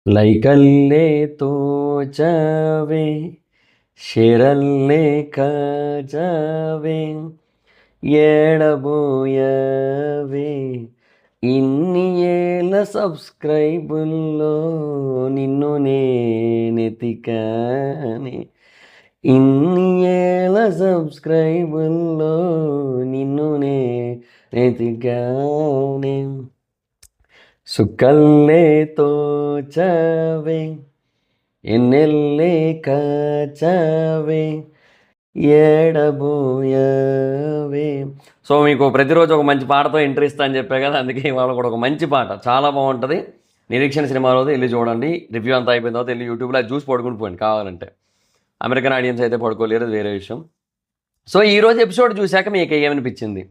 ಲೈಕಲ್ಲೇ ತೋಚವೆ ಶಿರಲ್ಲೇ ಕಾಜವೆ ఎడబోయవే ఇన్ని ఏళ్ళ సబ్స్క్రైబుల్లో నిన్ను నేనెతికానే ఇన్ని ఏళ్ళ సబ్స్క్రైబుల్లో నిన్ను నేనెతికానే సుకల్లే తోచవే ఎన్నెల్లే కాచవే ఏడబోయవే. సో మీకు ప్రతిరోజు ఒక మంచి పాటతో ఎంట్రీ ఇస్తా అని చెప్పే కదా, అందుకే ఇవాళ కూడా ఒక మంచి పాట చాలా బాగుంటుంది. నిరీక్షణ సినిమాలో వెళ్ళి చూడండి. రివ్యూ అంతా అయిపోయిన తర్వాత వెళ్ళి యూట్యూబ్లో చూసి పడుకుని పోయింది కావాలంటే. అమెరికన్ ఆడియన్స్ అయితే పడుకోలేరు, వేరే విషయం. సో ఈరోజు ఎపిసోడ్ చూశాక మీకు ఏమనిపించింది?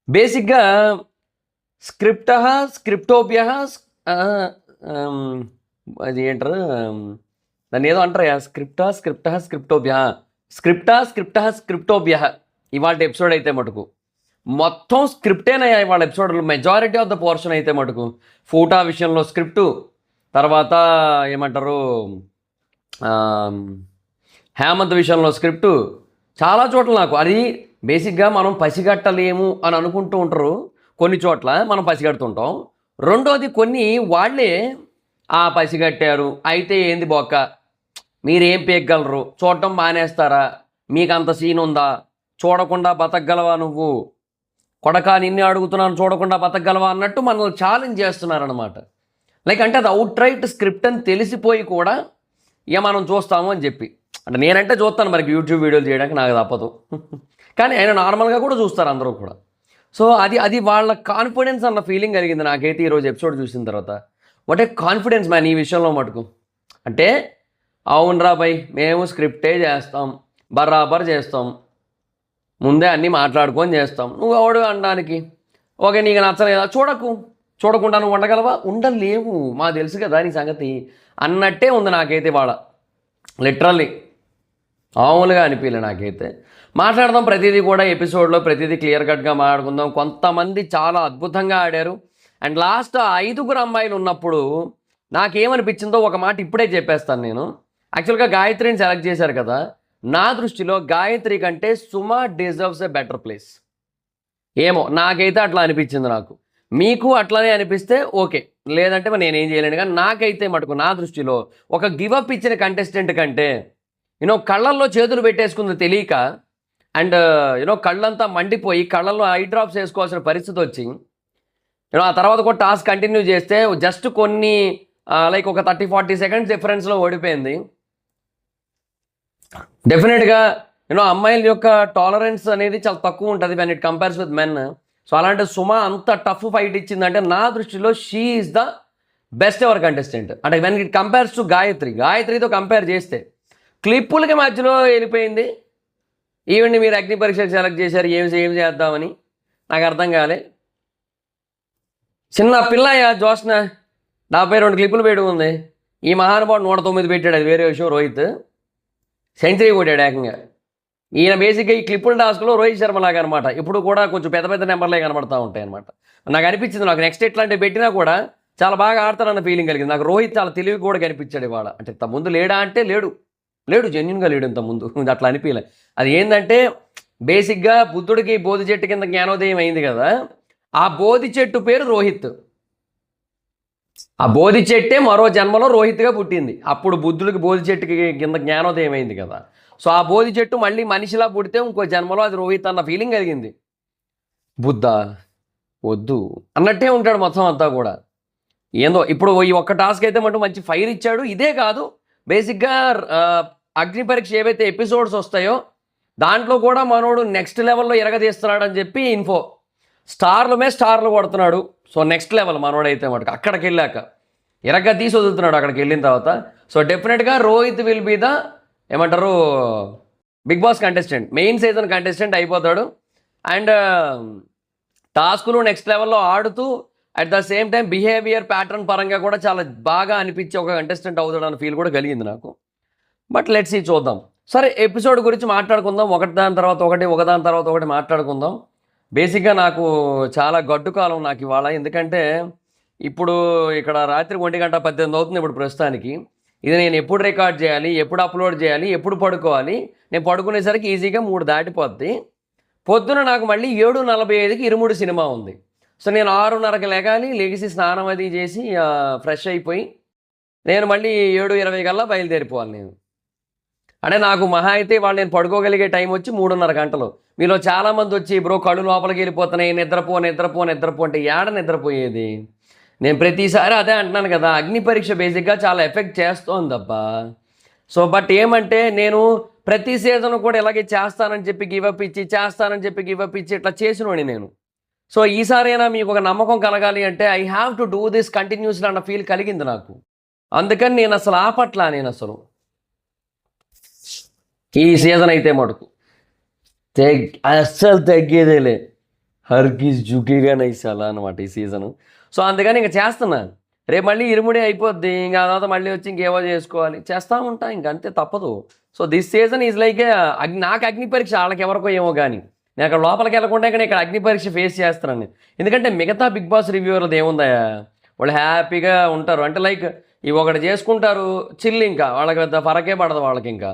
బేసిక్గా స్క్రిప్టోపియా అది ఏంటారు దాన్ని ఏదో అంటారు, స్క్రిప్టోపియా ఇవాళ ఎపిసోడ్ అయితే మటుకు మొత్తం స్క్రిప్టేనయ్యా. ఇవాళ ఎపిసోడ్లో మెజారిటీ ఆఫ్ ద పోర్షన్ అయితే మటుకు ఫోటో విషయంలో స్క్రిప్టు, తర్వాత ఏమంటారు హేమంత్ విషయంలో స్క్రిప్టు, చాలా చోట్ల నాకు అది బేసిక్గా మనం పసిగట్టలేము అని అనుకుంటూ ఉంటారు. కొన్ని చోట్ల మనం పసిగడుతుంటాం. రెండోది కొన్ని వాళ్ళే పసిగట్టారు అయితే ఏంది బొక్క, మీరేం పేయగలరు, చూడటం మానేస్తారా, మీకు అంత సీన్ ఉందా, చూడకుండా బతకగలవా నువ్వు, కొడక నిన్నే అడుగుతున్నాను చూడకుండా బతకగలవా అన్నట్టు మనల్ని ఛాలెంజ్ చేస్తున్నారనమాట. లైక్ అంటే అది అవుట్ రైట్ స్క్రిప్ట్ అని తెలిసిపోయి కూడా ఇక మనం చూస్తాము అని చెప్పి. అంటే నేనంటే చూస్తాను, మరి యూట్యూబ్ వీడియోలు చేయడానికి నాకు తప్పదు. కానీ ఆయన నార్మల్గా కూడా చూస్తారు అందరూ కూడా. సో అది వాళ్ళ కాన్ఫిడెన్స్ అన్న ఫీలింగ్ కలిగింది నాకైతే ఈరోజు ఎపిసోడ్ చూసిన తర్వాత. వాట్ ఏ కాన్ఫిడెన్స్ మ్యాన్ ఈ విషయంలో మటుకు. అంటే అవునరా భయ్, మేము స్క్రిప్టే చేస్తాం, బరాబర్ చేస్తాం, ముందే అన్నీ మాట్లాడుకొని చేస్తాం, నువ్వు ఎవడు అనడానికి. ఓకే నీకు నచ్చలేదా, చూడకుండా నువ్వు ఉండగలవా, ఉండలేవు, మాకు తెలుసు కదా నీ సంగతి అన్నట్టే ఉంది నాకైతే వాళ్ళ. లిటరల్లీ మామూలుగా అనిపించలే నాకైతే. మాట్లాడదాం ప్రతిదీ కూడా ఎపిసోడ్లో, ప్రతిదీ క్లియర్ కట్గా మాట్లాడుకుందాం. కొంతమంది చాలా అద్భుతంగా ఆడారు. అండ్ లాస్ట్ 5 అమ్మాయిలు ఉన్నప్పుడు నాకేమనిపించిందో ఒక మాట ఇప్పుడే చెప్పేస్తాను నేను. యాక్చువల్గా గాయత్రిని సెలెక్ట్ చేశారు కదా, నా దృష్టిలో గాయత్రి కంటే Suma deserves a better place. ఏమో నాకైతే అట్లా అనిపించింది. నాకు మీకు అట్లానే అనిపిస్తే ఓకే, లేదంటే మరి నేనేం చేయలేను. కానీ నాకైతే మటుకు నా దృష్టిలో ఒక గివప్ ఇచ్చిన కంటెస్టెంట్ కంటే కళ్ళల్లో చేతులు పెట్టేసుకుంది తెలియక, అండ్ కళ్ళంతా మండిపోయి కళ్ళల్లో ఐ డ్రాప్స్ వేసుకోవాల్సిన పరిస్థితి వచ్చి ఆ తర్వాత కూడా టాస్క్ కంటిన్యూ చేస్తే జస్ట్ కొన్ని లైక్ ఒక 30-40 సెకండ్స్ డిఫరెన్స్లో ఓడిపోయింది. డెఫినెట్గా అమ్మాయిల యొక్క టాలరెన్స్ అనేది చాలా తక్కువ ఉంటుంది when it compares with men. So అలాంటి సుమ అంత టఫ్ ఫైట్ ఇచ్చిందంటే నా దృష్టిలో she is the best ever contestant. అంటే వెన్ ఇట్ కంపేర్స్ టు గాయత్రితో కంపేర్ చేస్తే క్లిప్పులకి మధ్యలో వెళ్ళిపోయింది. ఈవెంట్ని మీరు అగ్ని పరీక్షకు సెలెక్ట్ చేశారు, ఏం చేద్దామని నాకు అర్థం కాలే. చిన్న పిల్లయ్య జోష్న 72 క్లిప్పులు పెట్టి ఉంది. ఈ మహానుభావుడు 109 పెట్టాడు, అది వేరే విషయం. రోహిత్ సెంచరీ కొట్టాడు ఏకంగా. ఈయన బేసిక్గా ఈ క్లిప్పుల టాస్క్లో రోహిత్ శర్మ లాగా అనమాట. ఇప్పుడు కూడా కొంచెం పెద్ద పెద్ద నెంబర్లే కనబడతా ఉంటాయి అనమాట. నాకు అనిపించింది, నాకు నెక్స్ట్ ఇట్లాంటివి పెట్టినా కూడా చాలా బాగా ఆడతానన్న ఫీలింగ్ కలిగింది నాకు. రోహిత్ చాలా తెలివి కూడా కనిపించాడు ఇవాళ. అంటే ఇంత ముందు లేడా అంటే లేడు, జెన్యున్గా లేడు ఇంత ముందు. అట్లా అనిపించలే. అది ఏంటంటే బేసిక్గా బుద్ధుడికి బోధి చెట్టు కింద జ్ఞానోదయం అయింది కదా, ఆ బోధి చెట్టు పేరు రోహిత్. ఆ బోధి చెట్టే మరో జన్మలో రోహిత్గా పుట్టింది. అప్పుడు బుద్ధుడికి బోధి చెట్టుకి కింద జ్ఞానోదయం అయింది కదా. సో ఆ బోధి చెట్టు మళ్ళీ మనిషిలా పుడితే ఇంకో జన్మలో అది రోహిత్ అన్న ఫీలింగ్ కలిగింది. బుద్ధ వద్దు అన్నట్టే ఉంటాడు మొత్తం అంతా కూడా. ఏందో ఇప్పుడు ఈ ఒక్క టాస్క్ అయితే మటు మంచి ఫైర్ ఇచ్చాడు. ఇదే కాదు, బేసిక్గా అగ్ని పరీక్ష ఏవైతే ఎపిసోడ్స్ వస్తాయో దాంట్లో కూడా మనోడు నెక్స్ట్ లెవెల్లో ఎరగదీస్తున్నాడు అని చెప్పి ఇన్ఫో. స్టార్లు కొడుతున్నాడు. సో నెక్స్ట్ లెవెల్ మనోడైతే మటుకు అక్కడికి వెళ్ళాక ఎరగ తీసి వదులుతున్నాడు అక్కడికి వెళ్ళిన తర్వాత. సో డెఫినెట్గా రోహిత్ విల్ బీ ద ఏమంటారు Big Boss contestant, main season contestant అయిపోతాడు. అండ్ టాస్కులు నెక్స్ట్ లెవెల్లో ఆడుతూ at the same time behavior pattern పరంగా కూడా చాలా బాగా అనిపించే ఒక కంటెస్టెంట్ అవుతాడు అన్న ఫీల్ కూడా కలిగింది నాకు. బట్ లెట్స్ సీ, చూద్దాం. సరే ఎపిసోడ్ గురించి మాట్లాడుకుందాం, ఒకదాని తర్వాత ఒకటి మాట్లాడుకుందాం. బేసిక్గా నాకు చాలా గడ్డు కాలం నాకు ఇవాళ. ఎందుకంటే ఇప్పుడు ఇక్కడ రాత్రి 1:18 అవుతుంది ఇప్పుడు ప్రస్తుతానికి. ఇది నేను ఎప్పుడు రికార్డ్ చేయాలి, ఎప్పుడు అప్లోడ్ చేయాలి, ఎప్పుడు పడుకోవాలి? నేను పడుకునేసరికి ఈజీగా 3 దాటిపోద్ది. పొద్దున నాకు మళ్ళీ 7:45కి ఇరుముడి సినిమా ఉంది. సో నేను 6:30కి లెగాలి, లెగిసి స్నానం అది చేసి ఫ్రెష్ అయిపోయి నేను మళ్ళీ 7:20 కల్లా బయలుదేరిపోవాలి నేను. అంటే నాకు మహా అయితే వాళ్ళు నేను పడుకోగలిగే టైం వచ్చి 3:30 గంటలు. మీలో చాలామంది వచ్చి బ్రో కళ్ళు లోపలికి వెళ్ళిపోతున్నాయి, నిద్రపో అంటే ఏడ నిద్రపోయేది? నేను ప్రతిసారి అదే అంటున్నాను కదా, అగ్ని పరీక్ష బేసిక్గా చాలా ఎఫెక్ట్ చేస్తోందబ్బా. సో బట్ ఏమంటే నేను ప్రతి సీజన్ కూడా ఇలాగే చేస్తానని చెప్పి గివప్ ఇచ్చి ఇట్లా చేసినోని నేను. సో ఈసారైనా మీకు ఒక నమ్మకం కలగాలి అంటే I have to do this continuously అన్న ఫీల్ కలిగింది నాకు. అందుకని నేను అసలు ఆపట్లా. నేను అసలు ఈ సీజన్ అయితే మటుకు అస్సలు తగ్గేదేలే, హర్గిజ్ జుకేగా నైసాలా అనమాట ఈ సీజను. సో అందుకని ఇంకా చేస్తున్నాను. రేపు మళ్ళీ ఇరుముడి అయిపోద్ది, ఇంకా తర్వాత మళ్ళీ వచ్చి ఇంకేవో చేసుకోవాలి, చేస్తూ ఉంటా, ఇంకంతే తప్పదు. So this season is like నాకు అగ్ని పరీక్ష, వాళ్ళకి ఎవరికో ఏమో కానీ నేను అక్కడ లోపలికి వెళ్ళకుండా కానీ ఇక్కడ అగ్ని పరీక్ష ఫేస్ చేస్తున్నాను. ఎందుకంటే మిగతా బిగ్ బాస్ రివ్యూవర్ది ఏముందా, వాళ్ళు హ్యాపీగా ఉంటారు. అంటే లైక్ ఇవి ఒకటి చేసుకుంటారు చిల్లు, ఇంకా వాళ్ళకి పెద్ద ఫరకే పడదు వాళ్ళకి ఇంకా.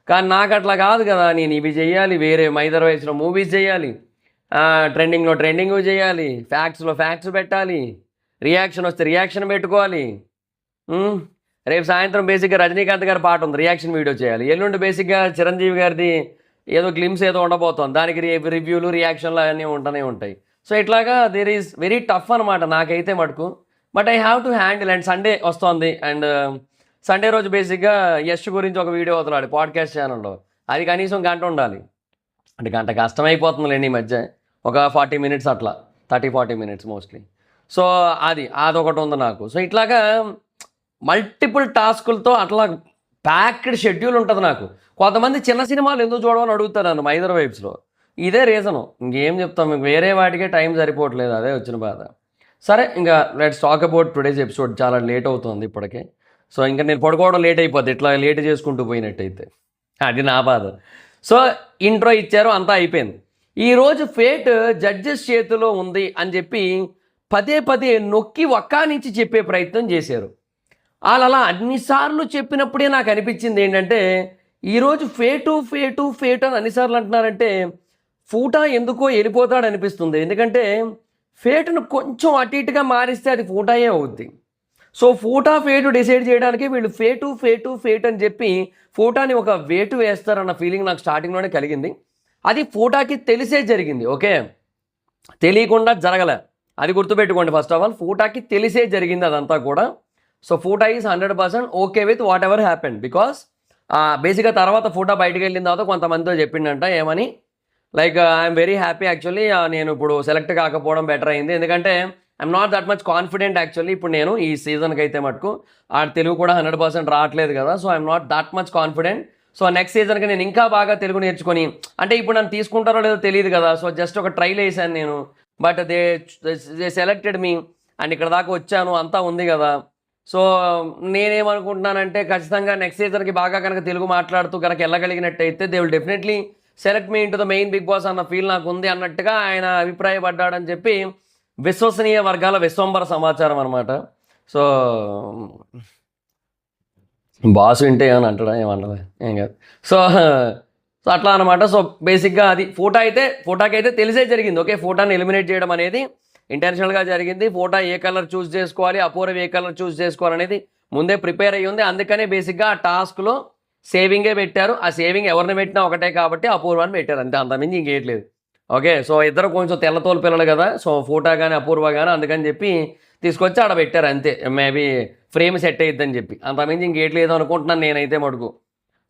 కానీ నాకు అట్లా కాదు కదా, నేను ఇవి చేయాలి, వేరే మైదర్ వయసులో మూవీస్ చేయాలి, ట్రెండింగ్లో ట్రెండింగ్ చేయాలి, ఫ్యాక్ట్స్లో ఫ్యాక్ట్స్ పెట్టాలి, రియాక్షన్ వస్తే రియాక్షన్ పెట్టుకోవాలి. రేపు సాయంత్రం బేసిక్గా రజనీకాంత్ గారి పాట ఉంది, రియాక్షన్ వీడియో చేయాలి. ఎల్లుండి బేసిక్గా చిరంజీవి గారిది ఏదో గ్లిమ్స్ ఏదో ఉండబోతుంది, దానికి రివ్యూలు రియాక్షన్లు అవన్నీ ఉంటూనే ఉంటాయి. సో ఇట్లాగా దేర్ ఈజ్ వెరీ టఫ్ అనమాట నాకైతే మటుకు. But I have to handle. And Sunday వస్తుంది, అండ్ సండే రోజు బేసిక్గా యశ్ గురించి ఒక వీడియో వదలాడు పాడ్కాస్ట్ ఛానల్లో. అది కనీసం గంట ఉండాలి. అంటే గంట కష్టమైపోతుందిలేండి ఈ మధ్య, ఒక 40 మినిట్స్ అట్లా, 30-40 మినిట్స్ మోస్ట్లీ. సో అదొకటి ఉంది నాకు. సో ఇట్లాగా మల్టిపుల్ టాస్కులతో అట్లా ప్యాక్డ్ షెడ్యూల్ ఉంటుంది నాకు. కొంతమంది చిన్న సినిమాలు ఎందుకు చూడమని అడుగుతారు నన్ను మైదర్ వైబ్స్లో. ఇదే రీజను, ఇంకేం చెప్తాం, మీకు వేరే వాటికే టైం సరిపోవట్లేదు, అదే వచ్చిన బాధ. సరే ఇంకా let's talk about today's episode. చాలా లేట్ అవుతుంది ఇప్పటికే. సో ఇంకా నేను పడుకోవడం లేట్ అయిపోద్ది ఇట్లా లేట్ చేసుకుంటూ పోయినట్టయితే, అది నా బాధ. సో ఇంట్రో ఇచ్చారు, అంతా అయిపోయింది. ఈరోజు ఫేట్ జడ్జెస్ చేతిలో ఉంది అని చెప్పి పదే నొక్కి నుంచి చెప్పే ప్రయత్నం చేశారు. వాళ్ళు అలా అన్నిసార్లు చెప్పినప్పుడే నాకు అనిపించింది ఏంటంటే, ఈరోజు ఫేటు అని అన్నిసార్లు అంటున్నారంటే ఫూటా ఎందుకో వెళ్ళిపోతాడు అనిపిస్తుంది. ఎందుకంటే ఫేటును కొంచెం అటు ఇటుగా మారిస్తే అది ఫూటాయే అవుద్ది. సో ఫేటు డిసైడ్ చేయడానికి వీళ్ళు ఫేటు అని చెప్పి ఫూటాని ఒక వేటు వేస్తారన్న ఫీలింగ్ నాకు స్టార్టింగ్లోనే కలిగింది. అది ఫూటాకి తెలిసే జరిగింది, ఓకే, తెలియకుండా జరగలే, అది గుర్తుపెట్టుకోండి. ఫస్ట్ ఆఫ్ ఆల్ ఫూటాకి తెలిసే జరిగింది అదంతా కూడా. సో ఫూటా is 100% okay with whatever happened. Because బేసిక్గా తర్వాత ఫూటా బయటకు వెళ్ళిన తర్వాత కొంతమందితో చెప్పిండంట ఏమని, like I'm very happy actually, నేను ఇప్పుడు సెలెక్ట్ కాకపోవడం బెటర్ అయింది, ఎందుకంటే I'm not that much confident actually ఇప్పుడు నేను ఈ సీజన్కి అయితే మటుకు. తెలుగు కూడా 100% రావట్లేదు కదా, so I'm not that much confident. So next సీజన్కి నేను ఇంకా బాగా తెలుగు నేర్చుకొని, అంటే ఇప్పుడు నన్ను తీసుకుంటారో లేదో తెలియదు కదా, సో జస్ట్ ఒక ట్రైల్ వేసాను నేను. But they selected me, and ఇక్కడ దాకా వచ్చాను, అంతా ఉంది కదా. సో నేనేమనుకుంటున్నానంటే ఖచ్చితంగా నెక్స్ట్ సీజన్కి బాగా కనుక తెలుగు మాట్లాడుతూ కనుక వెళ్ళగలిగినట్టయితే they will definitely select me into the main Bigg Boss అన్న ఫీల్ నాకు ఉంది అన్నట్టుగా ఆయన అభిప్రాయపడ్డాడని చెప్పి విశ్వసనీయ వర్గాల విశ్వంబర సమాచారం అనమాట. సో బాస్ వింటే ఏమని అంటాడా, ఏమన్నా ఏం కాదు. సో అట్లా అనమాట. సో బేసిక్గా అది ఫోటాకి అయితే తెలిసే జరిగింది, ఓకే, ఫోటాని ఎలిమినేట్ చేయడం అనేది ఇంటెన్షనల్గా జరిగింది. ఫోటా ఏ కలర్ చూస్ చేసుకోవాలి, అపూర్వ ఏ కలర్ చూస్ చేసుకోవాలనేది ముందే ప్రిపేర్ అయ్యి ఉంది. అందుకనే బేసిక్గా ఆ టాస్క్లో సేవింగే పెట్టారు. ఆ సేవింగ్ ఎవరిని పెట్టినా ఒకటే కాబట్టి అపూర్వాన్ని పెట్టారు, అంతే, అంతమించి ఇంకేయట్లేదు. ఓకే, సో ఇద్దరు కొంచెం తెల్లతోలు పిల్లలు కదా, సో ఫోటా కానీ అపూర్వ కానీ, అందుకని చెప్పి తీసుకొచ్చి ఆడ పెట్టారు అంతే. మేబీ ఫ్రేమ్ సెట్ అయ్యిద్దని చెప్పి, అంతమించి ఇంకేయట్లేదు అనుకుంటున్నాను నేనైతే మటుకు.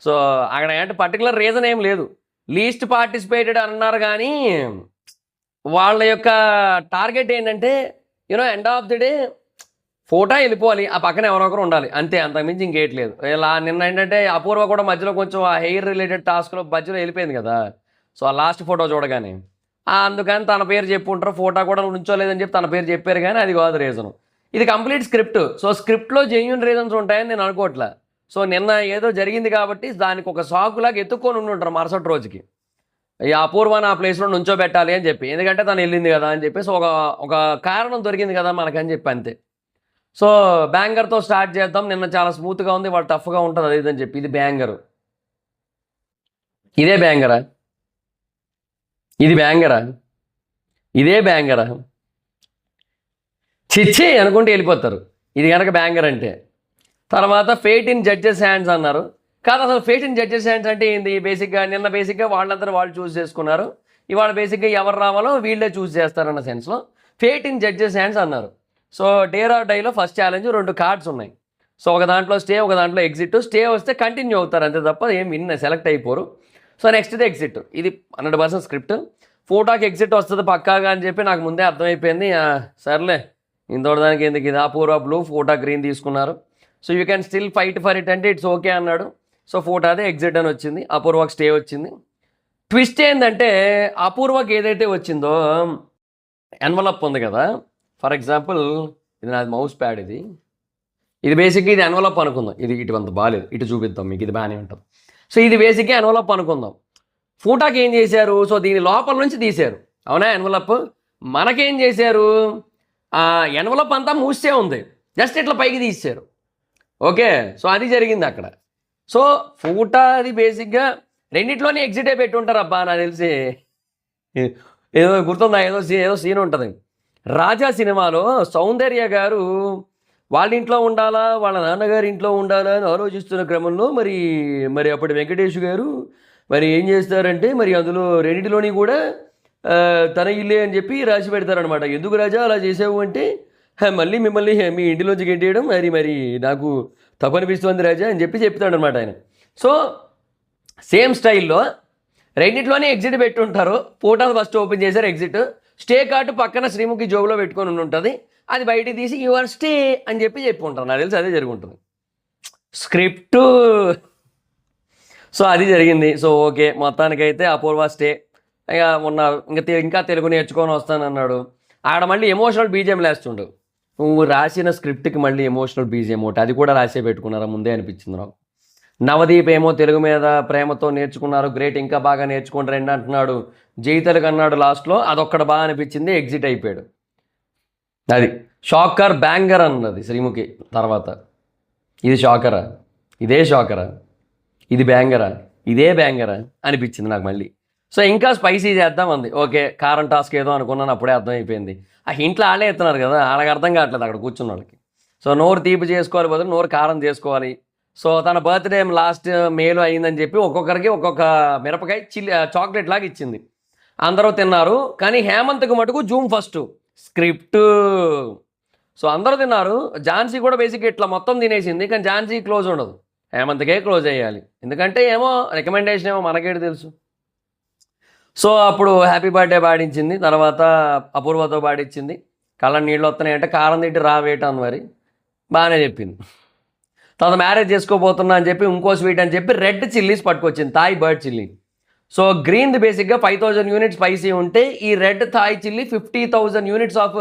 సో అక్కడ అంటే పర్టికులర్ రీజన్ ఏం లేదు, లీస్ట్ పార్టిసిపేటెడ్ అన్నారు కానీ వాళ్ళ యొక్క టార్గెట్ ఏంటంటే ఎండ్ ఆఫ్ ది డే ఫోటా వెళ్ళిపోవాలి, ఆ పక్కన ఎవరొకరు ఉండాలి, అంతే, అంతకుమించి ఇంకేయట్లేదు. ఇలా నిన్న ఏంటంటే అపూర్వ కూడా మధ్యలో కొంచెం ఆ హెయిర్ రిలేటెడ్ టాస్క్లో మధ్యలో వెళ్ళిపోయింది కదా, సో ఆ లాస్ట్ ఫోటో చూడగానే అందుకని తన పేరు చెప్పుంటారు, ఫోటో కూడా ఉంచోలేదని చెప్పి తన పేరు చెప్పారు, కానీ అది కాదు రీజను. ఇది కంప్లీట్ స్క్రిప్ట్. సో స్క్రిప్ట్లో జెన్యూన్ రీజన్స్ ఉంటాయని నేను అనుకోవట్లే. సో నిన్న ఏదో జరిగింది కాబట్టి దానికి ఒక సాకులాగా ఎత్తుక్కొని ఉండుంటారు మరుసటి రోజుకి, ఈ అపూర్వాన్ని ఆ ప్లేస్లో నుంచోబెట్టాలి అని చెప్పి, ఎందుకంటే తను వెళ్ళింది కదా అని చెప్పి. సో ఒక కారణం దొరికింది కదా మనకని చెప్పి, అంతే. సో బ్యాంగర్తో స్టార్ట్ చేద్దాం, నిన్న చాలా స్మూత్గా ఉంది, వాళ్ళు టఫ్గా ఉంటుంది అది ఇదని చెప్పి. ఇది బ్యాంగరు. ఇదే బ్యాంగరా? ఇది బ్యాంగరా? ఇదే బ్యాంగరా? చిచ్చి అనుకుంటే వెళ్ళిపోతారు ఇది కనుక బ్యాంగర్ అంటే. తర్వాత ఫేట్ ఇన్ జడ్జెస్ హ్యాండ్స్ అన్నారు. కాదు, అసలు ఫేట్ ఇన్ జడ్జెస్ హ్యాండ్స్ అంటే ఏంది? నిన్న బేసిక్గా వాళ్ళందరూ వాళ్ళు చూస్ చేసుకున్నారు, ఇవాళ బేసిక్గా ఎవరు రావాలో వీళ్ళే చూస్ చేస్తారన్న సెన్స్లో ఫేట్ ఇన్ జడ్జెస్ హ్యాండ్స్ అన్నారు. సో డేర్ ఆర్ డైలో ఫస్ట్ ఛాలెంజ్ 2 కార్డ్స్ ఉన్నాయి. సో ఒక దాంట్లో స్టే, ఒక దాంట్లో ఎగ్జిట్. స్టే వస్తే కంటిన్యూ అవుతారు అంతే తప్ప ఏం సెలెక్ట్ అయిపోరు. సో నెక్స్ట్ ఇది ఎగ్జిట్. ఇది 100% స్క్రిప్ట్. ఫోటోకి ఎగ్జిట్ వస్తుంది పక్కాగా అని చెప్పి నాకు ముందే అర్థమైపోయింది. సర్లే ఇంతోడదానికి ఎందుకు, ఇది అపూర్వ బ్లూ, ఫోటో గ్రీన్ తీసుకున్నారు. So you can still fight for it అంటే ఇట్స్ ఓకే అన్నాడు. సో ఫోటో అదే ఎగ్జిట్ అని వచ్చింది, అపూర్వకి స్టే వచ్చింది. ట్విస్ట్ ఏంటంటే అపూర్వకి ఏదైతే వచ్చిందో ఎన్వలప్ ఉంది కదా, ఫర్ ఎగ్జాంపుల్ ఇది నాది మౌస్ ప్యాడ్, ఇది బేసిక్గా ఇది ఎన్వలప్ అనుకుందాం. ఇది ఇటు అంత బాగాలేదు, ఇటు చూపిద్దాం మీకు, ఇది బాగానే ఉంటుంది. సో ఇది బేసిక్గా ఎన్వలప్ అనుకుందాం. ఫోటోకి ఏం చేశారు? సో దీని లోపల నుంచి తీశారు, అవునా ఎన్వలప్. మనకేం చేశారు? ఎన్వలప్ అంతా మూసే ఉంది, జస్ట్ ఇట్లా పైకి తీశారు. ఓకే, సో అది జరిగింది అక్కడ. సో ఫోటో అది బేసిక్గా రెండిట్లోనే ఎగ్జిటే పెట్టుంటారు. అబ్బా నాకు తెలిసి ఏదో గుర్తుందా, ఏదో సీన్ ఉంటుంది రాజా సినిమాలో. సౌందర్య గారు వాళ్ళ ఇంట్లో ఉండాలా, వాళ్ళ నాన్నగారి ఇంట్లో ఉండాలా అని ఆలోచిస్తున్న క్రమంలో మరి అప్పటి వెంకటేష్ గారు మరి ఏం చేస్తారంటే, మరి అందులో రెండింటిలోని కూడా తన ఇల్లే అని చెప్పి రాసి పెడతారనమాట. ఎందుకు రాజా అలా చేసావు అంటే, మళ్ళీ మిమ్మల్ని మీ ఇంటిలోంచి గెంటేయడం మరి నాకు తప్పనిపిస్తుంది రాజా అని చెప్పి చెప్తాడనమాట ఆయన. సో సేమ్ స్టైల్లో రెండింటిలోనే ఎగ్జిట్ పెట్టుంటారు. ఫోటోలు ఫస్ట్ ఓపెన్ చేశారు, ఎగ్జిట్. స్టే కార్డు పక్కన శ్రీముఖి జోబులో పెట్టుకొని ఉంటుంది, అది బయటికి తీసి యువర్ స్టే అని చెప్పి ఉంటారు. నాకు తెలిసి అదే జరుగుంటుంది స్క్రిప్టు. సో అది జరిగింది. సో ఓకే, మొత్తానికైతే అపూర్వ స్టే. ఇక ఇంకా తెలుగు నేర్చుకొని వస్తానన్నాడు. ఆడ మళ్ళీ ఎమోషనల్ బీజిఎం లేస్తుండు. నువ్వు రాసిన స్క్రిప్ట్కి మళ్ళీ ఎమోషనల్ బీజిఎం ఒకటి, అది కూడా రాసే పెట్టుకున్నారా ముందే అనిపించింది నాకు. నవదీప్ ఏమో తెలుగు మీద ప్రేమతో నేర్చుకున్నారు, గ్రేట్, ఇంకా బాగా నేర్చుకుంటారండి అంటున్నాడు. జై తెలుగు అన్నాడు లాస్ట్లో, అదొక్కటి బాగా అనిపించింది, ఎగ్జిట్ అయిపోయాడు. అది షాకర్ బ్యాంగర్ అన్నది శ్రీముఖి తర్వాత. ఇది షాకరా? ఇదే షాకరా? ఇది బ్యాంగరా? ఇదే బ్యాంగరా అనిపించింది నాకు మళ్ళీ. సో ఇంకా స్పైసీ చేద్దాం అంది. ఓకే, కారం టాస్క్ ఏదో అనుకున్నాను, అప్పుడే అర్థమైపోయింది. ఆ ఇంట్లో ఆడే ఎత్తున్నారు కదా, వాళ్ళకి అర్థం కావట్లేదు అక్కడ కూర్చున్న వాళ్ళకి. సో నోరు తీపి చేసుకోవాలి బదులు నోరు కారం చేసుకోవాలి. సో తన బర్త్డే లాస్ట్ మేలో అయిందని చెప్పి ఒక్కొక్కరికి ఒక్కొక్క మిరపకాయ చాక్లెట్ లాగా ఇచ్చింది. అందరూ తిన్నారు, కానీ హేమంత్కి మటుకు జూమ్ ఫస్ట్ స్క్రిప్ట్. సో అందరూ తిన్నారు. ఝాన్సీ కూడా బేసిక్గా ఇట్లా మొత్తం తినేసింది, కానీ ఝాన్సీ క్లోజ్ ఉండదు, హేమంత్కే క్లోజ్ అయ్యాలి. ఎందుకంటే ఏమో రికమెండేషన్ ఏమో మనకేటి తెలుసు. సో అప్పుడు హ్యాపీ బర్త్డే పాడించింది, తర్వాత అపూర్వతో పాడించింది. కళ్ళ నీళ్ళు వస్తున్నాయంటే కారం తింటే రావేటాను మరి బాగానే చెప్పింది. తర్వాత మ్యారేజ్ చేసుకోబోతున్నా అని చెప్పి ఇంకో స్వీట్ అని చెప్పి రెడ్ చిల్లీస్ పట్టుకొచ్చింది, థాయ్ బర్డ్ చిల్లీ. సో గ్రీన్ది బేసిక్గా 5000 యూనిట్స్ స్పైసీ ఉంటే ఈ red Thai chilli 50,000 units of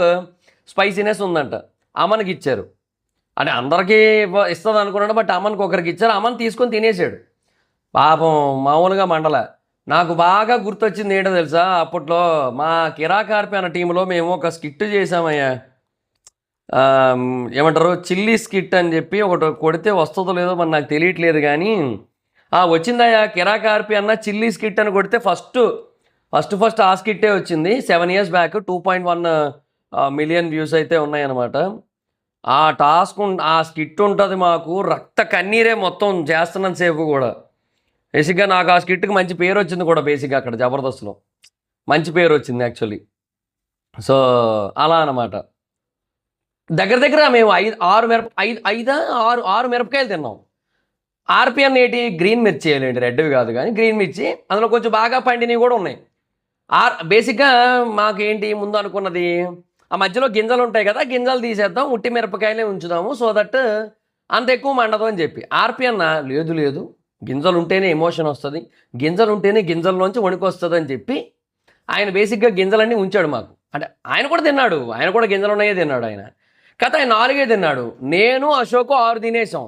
స్పైసీనెస్ ఉందంట. అమన్కి ఇచ్చారు, అంటే అందరికీ ఇస్తుంది అనుకున్నాడు, బట్ అమన్కి ఒకరికి ఇచ్చారు. అమన్ తీసుకొని తినేసాడు పాపం, మామూలుగా మండల. నాకు బాగా గుర్తొచ్చింది ఏంటో తెలుసా, అప్పట్లో మా కిరాకార్పి అన్న టీంలో మేము ఒక స్కిట్ చేసామయ్యా. ఏమంటారు, చిల్లీ స్కిట్ అని చెప్పి ఒకటి కొడితే వస్తుందో లేదో మరి నాకు తెలియట్లేదు, కానీ వచ్చిందయ్యా. కిరాకార్పి అన్న చిల్లీ స్కిట్ అని కొడితే ఫస్ట్ ఆ స్కిట్టే వచ్చింది. 7 years బ్యాక్ 2.1 million వ్యూస్ అయితే ఉన్నాయన్నమాట. ఆ టాస్క్ ఆ స్కిట్ ఉంటుంది మాకు, రక్త కన్నీరే మొత్తం చేస్తున్నంత సేపు కూడా. బేసిక్గా నాకు ఆ స్కిట్కి మంచి పేరు వచ్చింది కూడా, బేసిక్గా అక్కడ జబర్దస్త్లో మంచి పేరు వచ్చింది యాక్చువల్లీ. సో అలా అన్నమాట. దగ్గర మేము 6 మిరపకాయలు తిన్నాం. ఆర్పిఎన్ ఏంటి, గ్రీన్ మిర్చి వేయాలండి, రెడ్వి కాదు కానీ గ్రీన్ మిర్చి. అందులో కొంచెం బాగా పండినవి కూడా ఉన్నాయి. బేసిక్గా మాకేంటి ముందు అనుకున్నది, ఆ మధ్యలో గింజలు ఉంటాయి కదా, గింజలు తీసేద్దాం, ఉట్టి మిరపకాయలే ఉంచుదాము, సో దట్ అంత ఎక్కువ మండదు అని చెప్పి. ఆర్పిఎన్ లేదు గింజలు ఉంటేనే ఎమోషన్ వస్తుంది, గింజలు ఉంటేనే గింజల్లోంచి వణుకు వస్తుంది అని చెప్పి ఆయన బేసిక్గా గింజలన్నీ ఉంచాడు మాకు. అంటే ఆయన కూడా తిన్నాడు, ఆయన కూడా గింజలు ఉన్నాయే తిన్నాడు ఆయన. కథ ఆయన 4 తిన్నాడు, నేను అశోక్ 6 తినేసాం.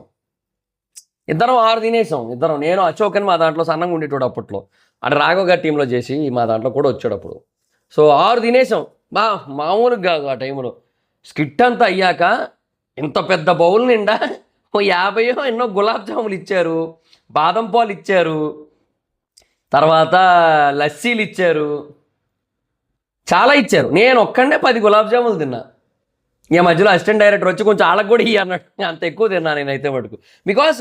ఇద్దరం 6 తినేసాం. నేను అశోక్ అని మా దాంట్లో సన్నంగా ఉండేటోడు అప్పట్లో, అంటే రాఘవ్ గారి టీంలో చేసి మా దాంట్లో కూడా వచ్చాడు అప్పుడు. సో 6 తినేసాం మామూలుగా కాదు ఆ టైంలో. స్కిట్ అంతా అయ్యాక ఇంత పెద్ద బౌల్ నిండా ఓ 50 ఎన్నో గులాబ్ జాములు ఇచ్చారు, బాదం పాలు ఇచ్చారు, తర్వాత లస్సీలు ఇచ్చారు, చాలా ఇచ్చారు. నేను ఒక్కడే 10 గులాబ్ జాములు తిన్నా. ఈ మధ్యలో అసిస్టెంట్ డైరెక్టర్ వచ్చి కొంచెం వాళ్ళకి కూడా ఇయ్యి అన్నట్టు, అంత ఎక్కువ తిన్నా నేనైతే మటుకు. బికాస్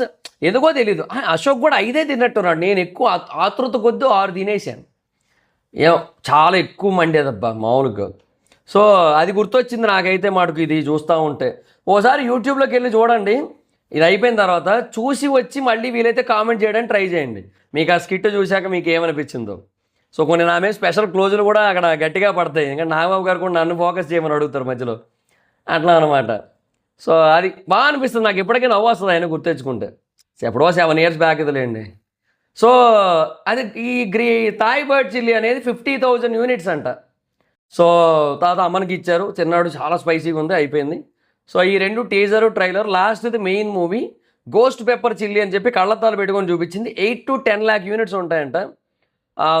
ఎందుకో తెలీదు, అశోక్ కూడా 5 తిన్నట్టున్నాడు. నేను ఎక్కువ ఆతృత కొద్ది 6 తినేసాను. చాలా ఎక్కువ మండేదబ్బా మామూలుగా. సో అది గుర్తొచ్చింది నాకైతే మటుకు ఇది చూస్తూ ఉంటే. ఓసారి యూట్యూబ్లోకి వెళ్ళి చూడండి, ఇది అయిపోయిన తర్వాత చూసి వచ్చి మళ్ళీ వీలైతే కామెంట్ చేయడానికి ట్రై చేయండి, మీకు ఆ స్కిట్ చూశాక మీకు ఏమనిపించిందో. సో కొన్ని నా మీద స్పెషల్ క్లోజులు కూడా అక్కడ గట్టిగా పడతాయి, ఎందుకంటే నాగబాబు గారు కూడా నన్ను ఫోకస్ చేయమని అడుగుతారు మధ్యలో, అట్లా అనమాట. సో అది బాగా అనిపిస్తుంది నాకు, ఇప్పటికీ నవ్వు వస్తుంది ఆయన గుర్తెచ్చుకుంటే. ఎప్పుడో 7 years బ్యాక్ ఇదిలేండి. సో అది ఈ థాయ్ బర్డ్ చిల్లీ అనేది 50,000 units అంట. సో తర్వాత అమ్మనికి ఇచ్చారు, తిన్నాడు, చాలా స్పైసీగా ఉంది, అయిపోయింది. సో ఈ 2 టీజరు ట్రైలర్, లాస్ట్ది main movie ghost pepper chilli అని చెప్పి కళ్ళద్దాలు పెట్టుకొని చూపించింది. 8 to 10 lakh units ఉంటాయంట.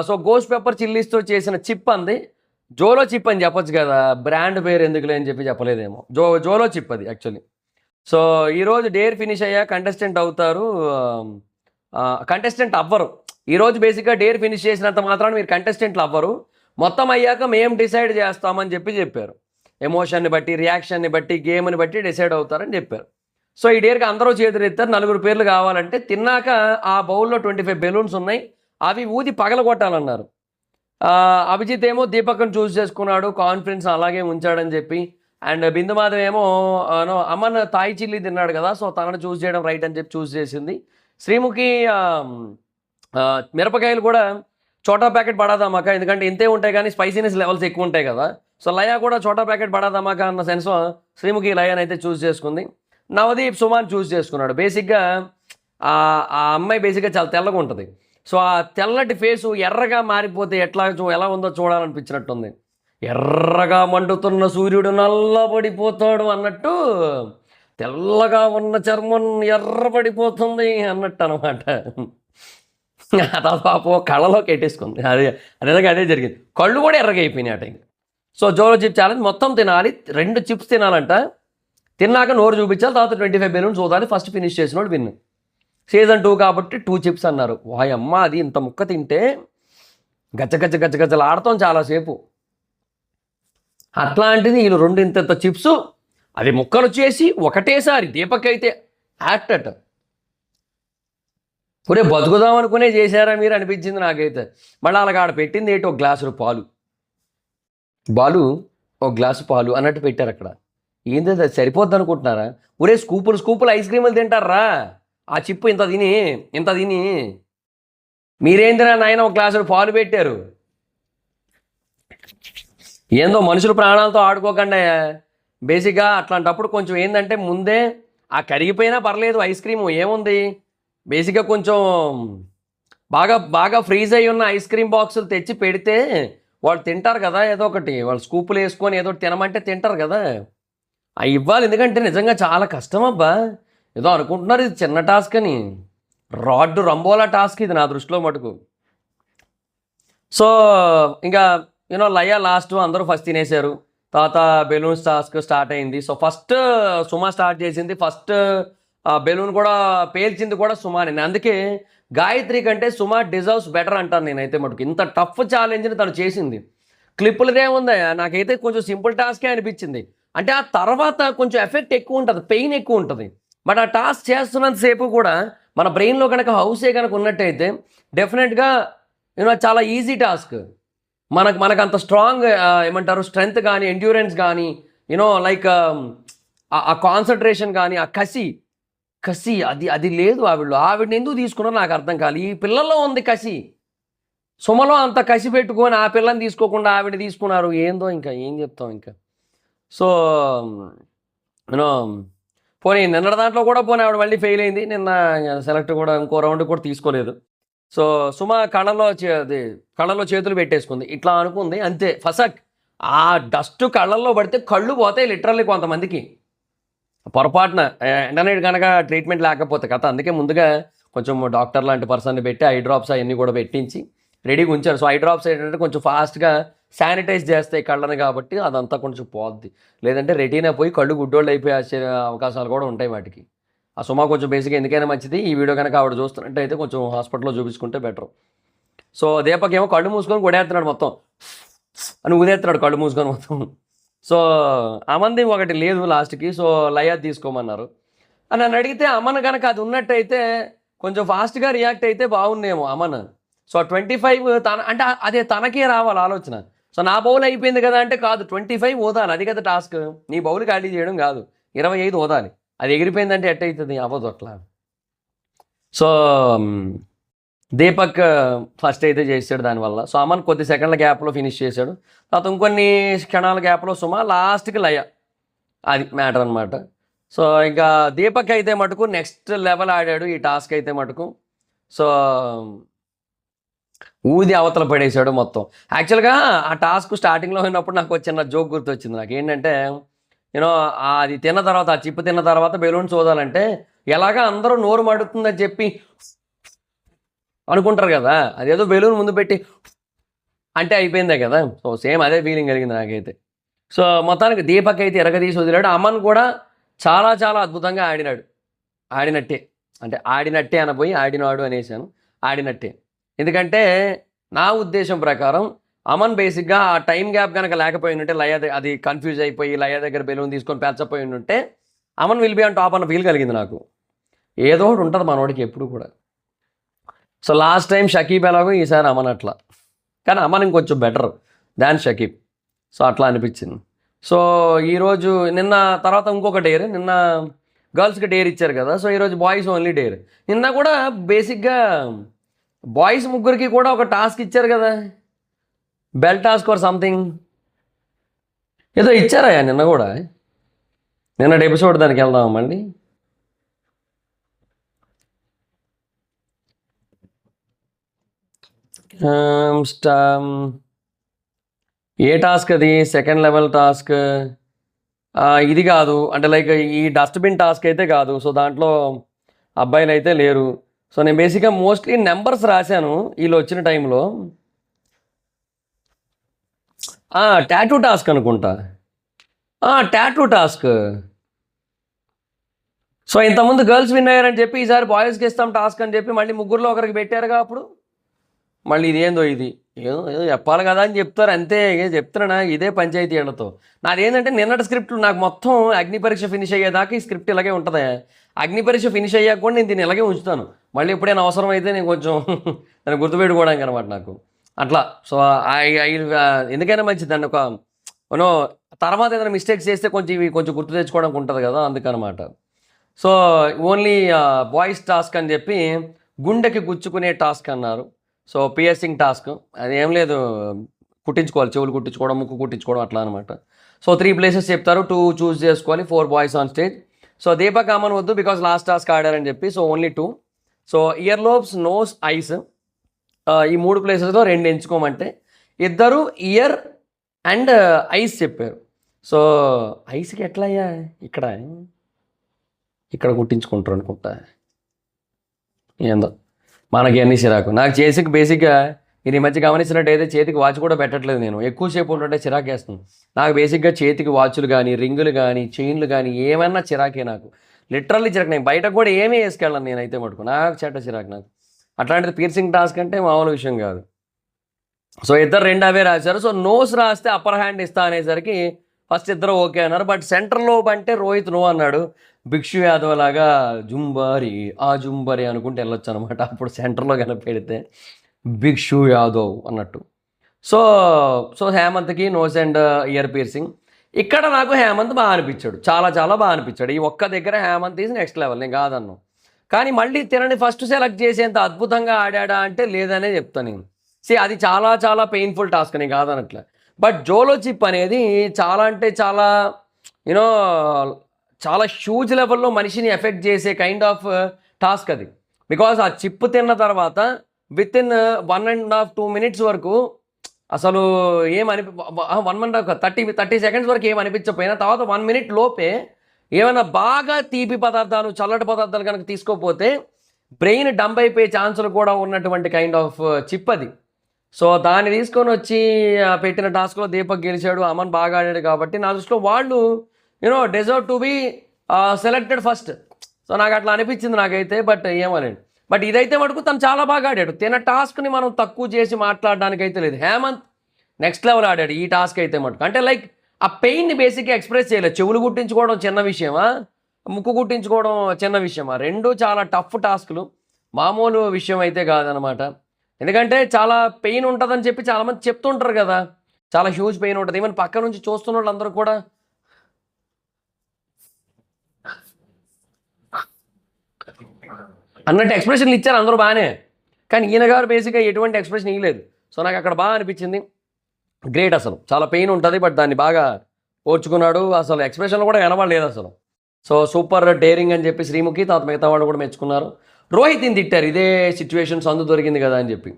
సో గోస్ట్ పెప్పర్ చిల్లీస్తో చేసిన చిప్ అంది, జోలో చిప్ అని చెప్పొచ్చు కదా, బ్రాండ్ పేరు ఎందుకులే అని చెప్పి చెప్పలేదేమో. జోలో చిప్ అది యాక్చువల్లీ. సో ఈరోజు డేర్ ఫినిష్ అయ్యా కంటెస్టెంట్ అవుతారు, కంటెస్టెంట్ అవ్వరు. ఈరోజు బేసిక్గా డేర్ ఫినిష్ చేసినంత మాత్రాన మీరు కంటెస్టెంట్లు అవ్వరు, మొత్తం అయ్యాక మేము డిసైడ్ చేస్తామని చెప్పారు. ఎమోషన్ని బట్టి, రియాక్షన్ని బట్టి, గేమ్ని బట్టి డిసైడ్ అవుతారని చెప్పారు. సో ఈ డేర్కి అందరూ చేతులు ఎత్తారు. 4 పేర్లు కావాలంటే తిన్నాక ఆ బౌల్లో 25 బెలూన్స్ ఉన్నాయి, అవి ఊది పగలగొట్టాలన్నారు. అభిజిత్ ఏమో దీపక్ని చూస్ చేసుకున్నాడు, కాన్ఫిడెన్స్ అలాగే ఉంచాడని చెప్పి. అండ్ బిందు మాధవ్ ఏమో అమన్ తాయి చిల్లీ తిన్నాడు కదా, సో తనను చూస్ చేయడం రైట్ అని చెప్పి చూస్ చేసింది. శ్రీముఖి మిరపకాయలు కూడా చోటా ప్యాకెట్ పడాదమ్మాక, ఎందుకంటే ఇంతే ఉంటాయి కానీ స్పైసీనెస్ లెవెల్స్ ఎక్కువ ఉంటాయి కదా. సో లయ కూడా చోటా ప్యాకెట్ పడాదమ్మాక అన్న సెన్స్లో శ్రీముఖి లయని అయితే చూస్ చేసుకుంది. నవదీప్ సుమాన్ చూస్ చేసుకున్నాడు. బేసిక్గా ఆ అమ్మాయి బేసిక్గా చాలా తెల్లగా ఉంటుంది. సో ఆ తెల్లటి ఫేసు ఎర్రగా మారిపోతే ఎలా ఉందో చూడాలనిపించినట్టుంది. ఎర్రగా మండుతున్న సూర్యుడు నల్లబడిపోతాడు అన్నట్టు తెల్లగా ఉన్న చర్మం ఎర్రబడిపోతుంది అన్నట్టు అనమాట. పాపం కళ్ళలోకి ఎట్టేసుకుంది, అదే జరిగింది. కళ్ళు కూడా ఎర్రగా అయిపోయినాయి ఆ టైం. సో జోలో చిప్ ఛాలెంజ్ మొత్తం తినాలి, 2 చిప్స్ తినాలంట. తిన్నాక నోరు చూపించాలి, తర్వాత 25 బెలూన్స్ చూడాలి, ఫస్ట్ ఫినిష్ చేసినోడు విన్. సీజన్ 2 కాబట్టి 2 చిప్స్ అన్నారు. వాయమ్మ, అది ఇంత ముక్క తింటే గచ్చగచ్చలు ఆడతాం చాలాసేపు. అట్లాంటిది వీళ్ళు 2 ఇంత చిప్స్, అవి ముక్కలు చేసి ఒకటేసారి. దీపక్ అయితే యాక్ట్ పురే బతుకుదాం అనుకునే చేశారా మీరు అనిపించింది నాకైతే. మళ్ళీ అలాగ ఆడ పెట్టింది ఏంటి, 1 గ్లాసు పాలు, ఒక గ్లాసు పాలు అన్నట్టు పెట్టారు అక్కడ. ఏంది అది సరిపోద్ది అనుకుంటున్నారా? ఒరే స్కూపులు ఐస్ క్రీములు తింటారా? ఆ చిప్పు ఇంత తిని మీరేందిరా నాయన 1 గ్లాసు పాలు పెట్టారు. ఏందో మనుషుల ప్రాణాలతో ఆడుకోకుండా. బేసిక్గా అట్లాంటప్పుడు కొంచెం ఏంటంటే ముందే ఆ కరిగిపోయినా పర్లేదు, ఐస్ క్రీము ఏముంది, బేసిక్గా కొంచెం బాగా ఫ్రీజ్ అయి ఉన్న ఐస్ క్రీమ్ బాక్సులు తెచ్చి పెడితే వాళ్ళు తింటారు కదా, ఏదో ఒకటి వాళ్ళు స్కూపులు వేసుకొని ఏదో ఒకటి తినమంటే తింటారు కదా, అవి ఇవ్వాలి. ఎందుకంటే నిజంగా చాలా కష్టం అబ్బా. ఏదో అనుకుంటున్నారు ఇది చిన్న టాస్క్ అని, రంబోలా టాస్క్ ఇది నా దృష్టిలో మటుకు. సో ఇంకా లయ లాస్ట్, అందరూ ఫస్ట్ తినేశారు. తర్వాత బెలూన్స్ టాస్క్ స్టార్ట్ అయింది. సో ఫస్ట్ సుమా స్టార్ట్ చేసింది, ఫస్ట్ బెలూన్ కూడా పేల్చింది కూడా సుమానే. అందుకే గాయత్రి కంటే సుమా డిజర్వ్స్ బెటర్ అంటాను నేనైతే మటుకు. ఇంత టఫ్ ఛాలెంజ్ని తను చేసింది. క్లిప్పులదే ఉంది, నాకైతే కొంచెం సింపుల్ టాస్కే అనిపించింది. అంటే ఆ తర్వాత కొంచెం ఎఫెక్ట్ ఎక్కువ ఉంటుంది, పెయిన్ ఎక్కువ ఉంటుంది. బట్ ఆ టాస్క్ చేస్తున్నంతసేపు కూడా మన బ్రెయిన్లో కనుక హౌసే కనుక ఉన్నట్టయితే డెఫినెట్గా చాలా ఈజీ టాస్క్. మనకు అంత స్ట్రాంగ్ ఏమంటారు స్ట్రెంగ్త్ కానీ, ఎండ్యూరెన్స్ కానీ, లైక్ ఆ కాన్సన్ట్రేషన్ కానీ, ఆ కసి అది లేదు ఆవిడని ఎందుకు తీసుకున్నారో నాకు అర్థం కాదు. ఈ పిల్లల్లో ఉంది కసి, సుమలో అంత కసి పెట్టుకొని ఆ పిల్లని తీసుకోకుండా ఆవిడని తీసుకున్నారు. ఏందో ఇంకా ఏం చెప్తాం ఇంకా. సో పోనీ నిన్న దాంట్లో కూడా ఆవిడ మళ్ళీ ఫెయిల్ అయింది. నిన్న సెలెక్ట్ కూడా ఇంకో రౌండ్ కూడా తీసుకోలేదు. సో సుమ కళ్ళలో చేతులు పెట్టేసుకుంది, ఇట్లా అనుకుంది అంతే. ఫసక్ ఆ డస్ట్ కళ్ళల్లో పడితే కళ్ళు పోతాయి లిటరల్లీ కొంతమందికి పొరపాటున, ఇంటర్నెట్ కనుక ట్రీట్మెంట్ లేకపోతే కథ. అందుకే ముందుగా కొంచెం డాక్టర్ లాంటి పర్సన్ని పెట్టి ఐ డ్రాప్స్ అవన్నీ కూడా పెట్టించి రెడీగా ఉంచారు. సో ఐ డ్రాప్స్ ఏంటంటే కొంచెం ఫాస్ట్గా శానిటైజ్ చేస్తాయి కళ్ళని, కాబట్టి అదంతా కొంచెం పోద్ది. లేదంటే రెటీనా పోయి కళ్ళు గుడ్డోళ్ళు అయిపోయే అవకాశాలు కూడా ఉంటాయి వాటికి. ఆ సుమా కొంచెం బేసిక్గా ఎందుకైనా మంచిది, ఈ వీడియో కనుక ఆవిడ చూస్తున్నట్టు అయితే కొంచెం హాస్పిటల్లో చూపించుకుంటే బెటర్. సో దీపక్ ఏమో కళ్ళు మూసుకొని కొడేస్తున్నాడు మొత్తం అని, ఊదేస్తున్నాడు కళ్ళు మూసుకొని మొత్తం. సో అమంది ఒకటి లేదు లాస్ట్కి, సో లయా తీసుకోమన్నారు అని నన్ను అడిగితే, అమన్ కనుక అది ఉన్నట్టయితే కొంచెం ఫాస్ట్గా రియాక్ట్ అయితే బాగుండేమో అమన్. సో 25 అంటే అదే తనకే రావాలి ఆలోచన. సో నా బౌల్ అయిపోయింది కదా అంటే, కాదు 25 ఓదాలి, అది కదా టాస్క్. నీ బౌల్ ఖాళీ చేయడం కాదు, 25 ఓదాలి. అది ఎగిరిపోయిందంటే ఎట్టయితుంది, అవ్వదు అట్లా. సో దీపక్ ఫస్ట్ అయితే చేసాడు దానివల్ల. సో అమన్ కొద్ది సెకండ్ల గ్యాప్లో ఫినిష్ చేశాడు. తర్వాత ఇంకొన్ని క్షణాల గ్యాప్లో సుమా, లాస్ట్కి లయ. అది మ్యాటర్ అనమాట. సో ఇంకా దీపక్ అయితే మటుకు నెక్స్ట్ లెవెల్ ఆడాడు ఈ టాస్క్ అయితే మటుకు. సో ఊది అవతల పడేశాడు మొత్తం. యాక్చువల్గా ఆ టాస్క్ స్టార్టింగ్లో ఉన్నప్పుడు నాకు చిన్న జోక్ గుర్తొచ్చింది. నాకు ఏంటంటే, యూనో అది తిన్న తర్వాత, ఆ చిప్పు తిన్న తర్వాత బెలూన్స్ ఊదాలంటే ఎలాగా అందరూ నోరు మడుతుందని చెప్పి అనుకుంటారు కదా, అదేదో బెలూన్ ముందు పెట్టి అంటే అయిపోయిందే కదా. సో సేమ్ అదే ఫీలింగ్ కలిగింది నాకైతే. సో మొత్తానికి దీపక్ అయితే ఎరగదీసి వదిలాడు. అమన్ కూడా చాలా చాలా అద్భుతంగా ఆడినట్టే, అంటే ఆడినట్టే అనబోయి ఆడినాడు అనేసాను, ఆడినట్టే. ఎందుకంటే నా ఉద్దేశం ప్రకారం అమన్ బేసిక్గా ఆ టైం గ్యాప్ కనుక లేకపోయి ఉంటే, లయ అది కన్ఫ్యూజ్ అయిపోయి లయ దగ్గర బెలూన్ తీసుకొని పేర్చపోయి ఉంటే Aman will be on top అన్న ఫీల్ కలిగింది నాకు. ఏదో ఒకటి ఉంటుంది మనోడికి ఎప్పుడు కూడా. సో లాస్ట్ టైం షకీబ్ ఎలాగో, ఈసారి అమన్ అట్లా. కానీ అమన్ ఇంకొంచెం బెటర్ దాన్ షకీబ్. సో అట్లా అనిపించింది. సో ఈరోజు నిన్న తర్వాత ఇంకొక డేర్, నిన్న గర్ల్స్కి డేర్ ఇచ్చారు కదా. సో ఈరోజు బాయ్స్ ఓన్లీ డేర్. నిన్న కూడా బేసిక్గా బాయ్స్ ముగ్గురికి కూడా ఒక టాస్క్ ఇచ్చారు కదా, బెల్ టాస్క్ ఆర్ సంథింగ్ ఏదో ఇచ్చారయ్యా నిన్న కూడా. నిన్నటి ఎపిసోడ్ దానికి వెళ్దాం మళ్ళీ. ఏ టాస్క్ అది? సెకండ్ లెవెల్ టాస్క్ ఇది కాదు, అంటే లైక్ ఈ డస్ట్బిన్ టాస్క్ అయితే కాదు. సో దాంట్లో అబ్బాయిలు అయితే లేరు. సో నేను బేసిక్గా మోస్ట్లీ నెంబర్స్ రాశాను వీళ్ళు వచ్చిన టైంలో. టాటూ టాస్క్ అనుకుంటా, టాటూ టాస్క్. సో ఇంతకుముందు గర్ల్స్ విన్ అయ్యారని చెప్పి ఈసారి బాయ్స్కి ఇస్తాం టాస్క్ అని చెప్పి మళ్ళీ ముగ్గురులో ఒకరికి పెట్టారుగా. అప్పుడు మళ్ళీ ఇదేందో ఇది ఏదో ఏదో చెప్పాలి కదా అని చెప్తారు అంతే. చెప్తున్నా ఇదే పంచాయతీ ఏళ్లతో. నాదేంటంటే నిన్నటి స్క్రిప్ట్ నాకు మొత్తం అగ్ని పరీక్ష ఫినిష్ అయ్యేదాకా ఈ స్క్రిప్ట్ ఇలాగే ఉంటుంది. అగ్ని పరీక్ష ఫినిష్ అయ్యాక కూడా నేను దీన్ని ఇలాగే ఉంచుతాను. మళ్ళీ ఎప్పుడైనా అవసరం అయితే నేను కొంచెం దాన్ని గుర్తుపెట్టుకోవడానికి అనమాట నాకు అట్లా. సో ఎందుకైనా మంచిది దాన్ని ఒక తర్వాత ఏదైనా మిస్టేక్స్ చేస్తే కొంచెం ఇవి కొంచెం గుర్తు తెచ్చుకోవడానికి ఉంటుంది కదా, అందుకనమాట. సో ఓన్లీ బాయ్స్ టాస్క్ అని చెప్పి గుండెకి గుచ్చుకునే టాస్క్ అన్నారు. సో పియర్సింగ్ టాస్క్ అది ఏం లేదు, కుట్టించుకోవాలి, చెవులు కుట్టించుకోవడం, ముక్కు కుట్టించుకోవడం అట్లా అనమాట. సో 3 ప్లేసెస్ చెప్తారు, 2 చూస్ చేసుకోవాలి, 4 boys on stage. So Deepak Aman వద్దు బికాజ్ లాస్ట్ టాస్క్ ఆడారని చెప్పి, so only 2. So ear lobes, nose, eyes ఈ 3 ప్లేసెస్లో 2 ఎంచుకోమంటే 2 ఇయర్ అండ్ ఐస్ చెప్పారు. సో ఐస్కి ఎట్లా అయ్యా ఇక్కడ కుట్టించుకుంటారు అనుకుంటా. ఏందో మనకి అన్ని చిరాకు. నాకు చేసికి బేసిక్గా మీరు ఈ మధ్య గమనించినట్టయితే చేతికి వాచ్ కూడా పెట్టట్లేదు నేను. ఎక్కువసేపు ఉంటుంటే చిరాకు వేస్తుంది నాకు. బేసిక్గా చేతికి వాచ్లు కానీ, రింగులు కానీ, చైన్లు కానీ ఏమన్నా చిరాకే నాకు. లిటరల్లీ చిరాకు. నేను బయటకు కూడా ఏమీ వేసుకెళ్ళను నేనైతే మటుకు. నాకు చిరాకు నాకు. అట్లాంటిది పియర్సింగ్ టాస్క్ అంటే మామూలు విషయం కాదు. సో 2 అవే రాశారు. సో నోస్ రాస్తే అప్పర్ హ్యాండ్ ఇస్తా అనేసరికి ఫస్ట్ 2 ఓకే అన్నారు. బట్ సెంటర్లో అంటే రోహిత్ నో అన్నాడు. భిక్షు యాదవ్ లాగా జుంబరి అనుకుంటే వెళ్ళొచ్చు అనమాట. అప్పుడు సెంటర్లో కనుక పెడితే భిక్షు యాదవ్ అన్నట్టు. సో హేమంత్కి నోస్ అండ్ ఇయర్ పియర్సింగ్. ఇక్కడ నాకు హేమంత్ బాగా అనిపించాడు, చాలా చాలా బాగా అనిపించాడు. ఈ ఒక్క దగ్గర హేమంత్ ఈజ్ నెక్స్ట్ లెవెల్, నేను కాదన్ను. కానీ మళ్ళీ తినని ఫస్ట్ సెలెక్ట్ చేసేంత అద్భుతంగా ఆడా అంటే లేదనే చెప్తాను నేను. అది చాలా చాలా పెయిన్ఫుల్ టాస్క్, నేను కాదనట్లే. బట్ జోలో చిప్ అనేది చాలా అంటే చాలా చాలా హ్యూజ్ లెవెల్లో మనిషిని ఎఫెక్ట్ చేసే కైండ్ ఆఫ్ టాస్క్ అది. బికాజ్ ఆ చిప్ తిన్న తర్వాత విత్ ఇన్ 1.5-2 minutes వరకు అసలు 30 seconds వరకు ఏమనిపించకపోయినా తర్వాత 1 minute లోపే ఏమైనా బాగా తీపి పదార్థాలు, చల్లటి పదార్థాలు కనుక తీసుకోకపోతే బ్రెయిన్ డంప్ అయిపోయే ఛాన్సులు కూడా ఉన్నటువంటి కైండ్ ఆఫ్ చిప్ అది. సో దాన్ని తీసుకొని వచ్చి పెట్టిన టాస్క్లో దీపక్ గెలిచాడు, అమన్ బాగా ఆడాడు కాబట్టి నా దృష్టిలో వాళ్ళు డెజర్వ్ to be selected first. So నాకు అట్లా అనిపించింది నాకైతే. బట్ ఏమోలేండి. బట్ ఇదైతే మటుకు తను చాలా బాగా ఆడాడు. తిన టాస్క్ని మనం తక్కువ చేసి మాట్లాడడానికి అయితే లేదు. హేమంత్ నెక్స్ట్ లెవెల్ ఆడాడు ఈ టాస్క్ అయితే మటుకు. అంటే లైక్ ఆ పెయిన్ని బేసిక్గా ఎక్స్ప్రెస్ చేయలేదు. చెవులు కుట్టించుకోవడం చిన్న విషయమా, ముక్కు కుట్టించుకోవడం చిన్న విషయమా, రెండు చాలా టఫ్ టాస్క్లు, మామూలు విషయం అయితే కాదనమాట. ఎందుకంటే చాలా పెయిన్ ఉంటుందని చెప్పి చాలామంది చెప్తుంటారు కదా, చాలా హ్యూజ్ పెయిన్ ఉంటుంది. ఈవెన్ పక్క నుంచి చూస్తున్న వాళ్ళందరూ కూడా అన్నట్టు ఎక్స్ప్రెషన్లు ఇచ్చారు అందరూ బాగానే. కానీ ఈయన గారు బేసిక్గా ఎటువంటి ఎక్స్ప్రెషన్ ఇవ్వలేదు. సో నాకు అక్కడ బాగా అనిపించింది. గ్రేట్, అసలు చాలా పెయిన్ ఉంటుంది బట్ దాన్ని బాగా ఓర్చుకున్నాడు. అసలు ఎక్స్ప్రెషన్లు కూడా కనబడలేదు అసలు. సో సూపర్ డేరింగ్ అని చెప్పి శ్రీముఖి, తర్వాత మిగతా వాళ్ళు కూడా మెచ్చుకున్నారు. రోహిత్ని తిట్టారు, ఇదే సిచ్యువేషన్ సందు దొరికింది కదా అని చెప్పి.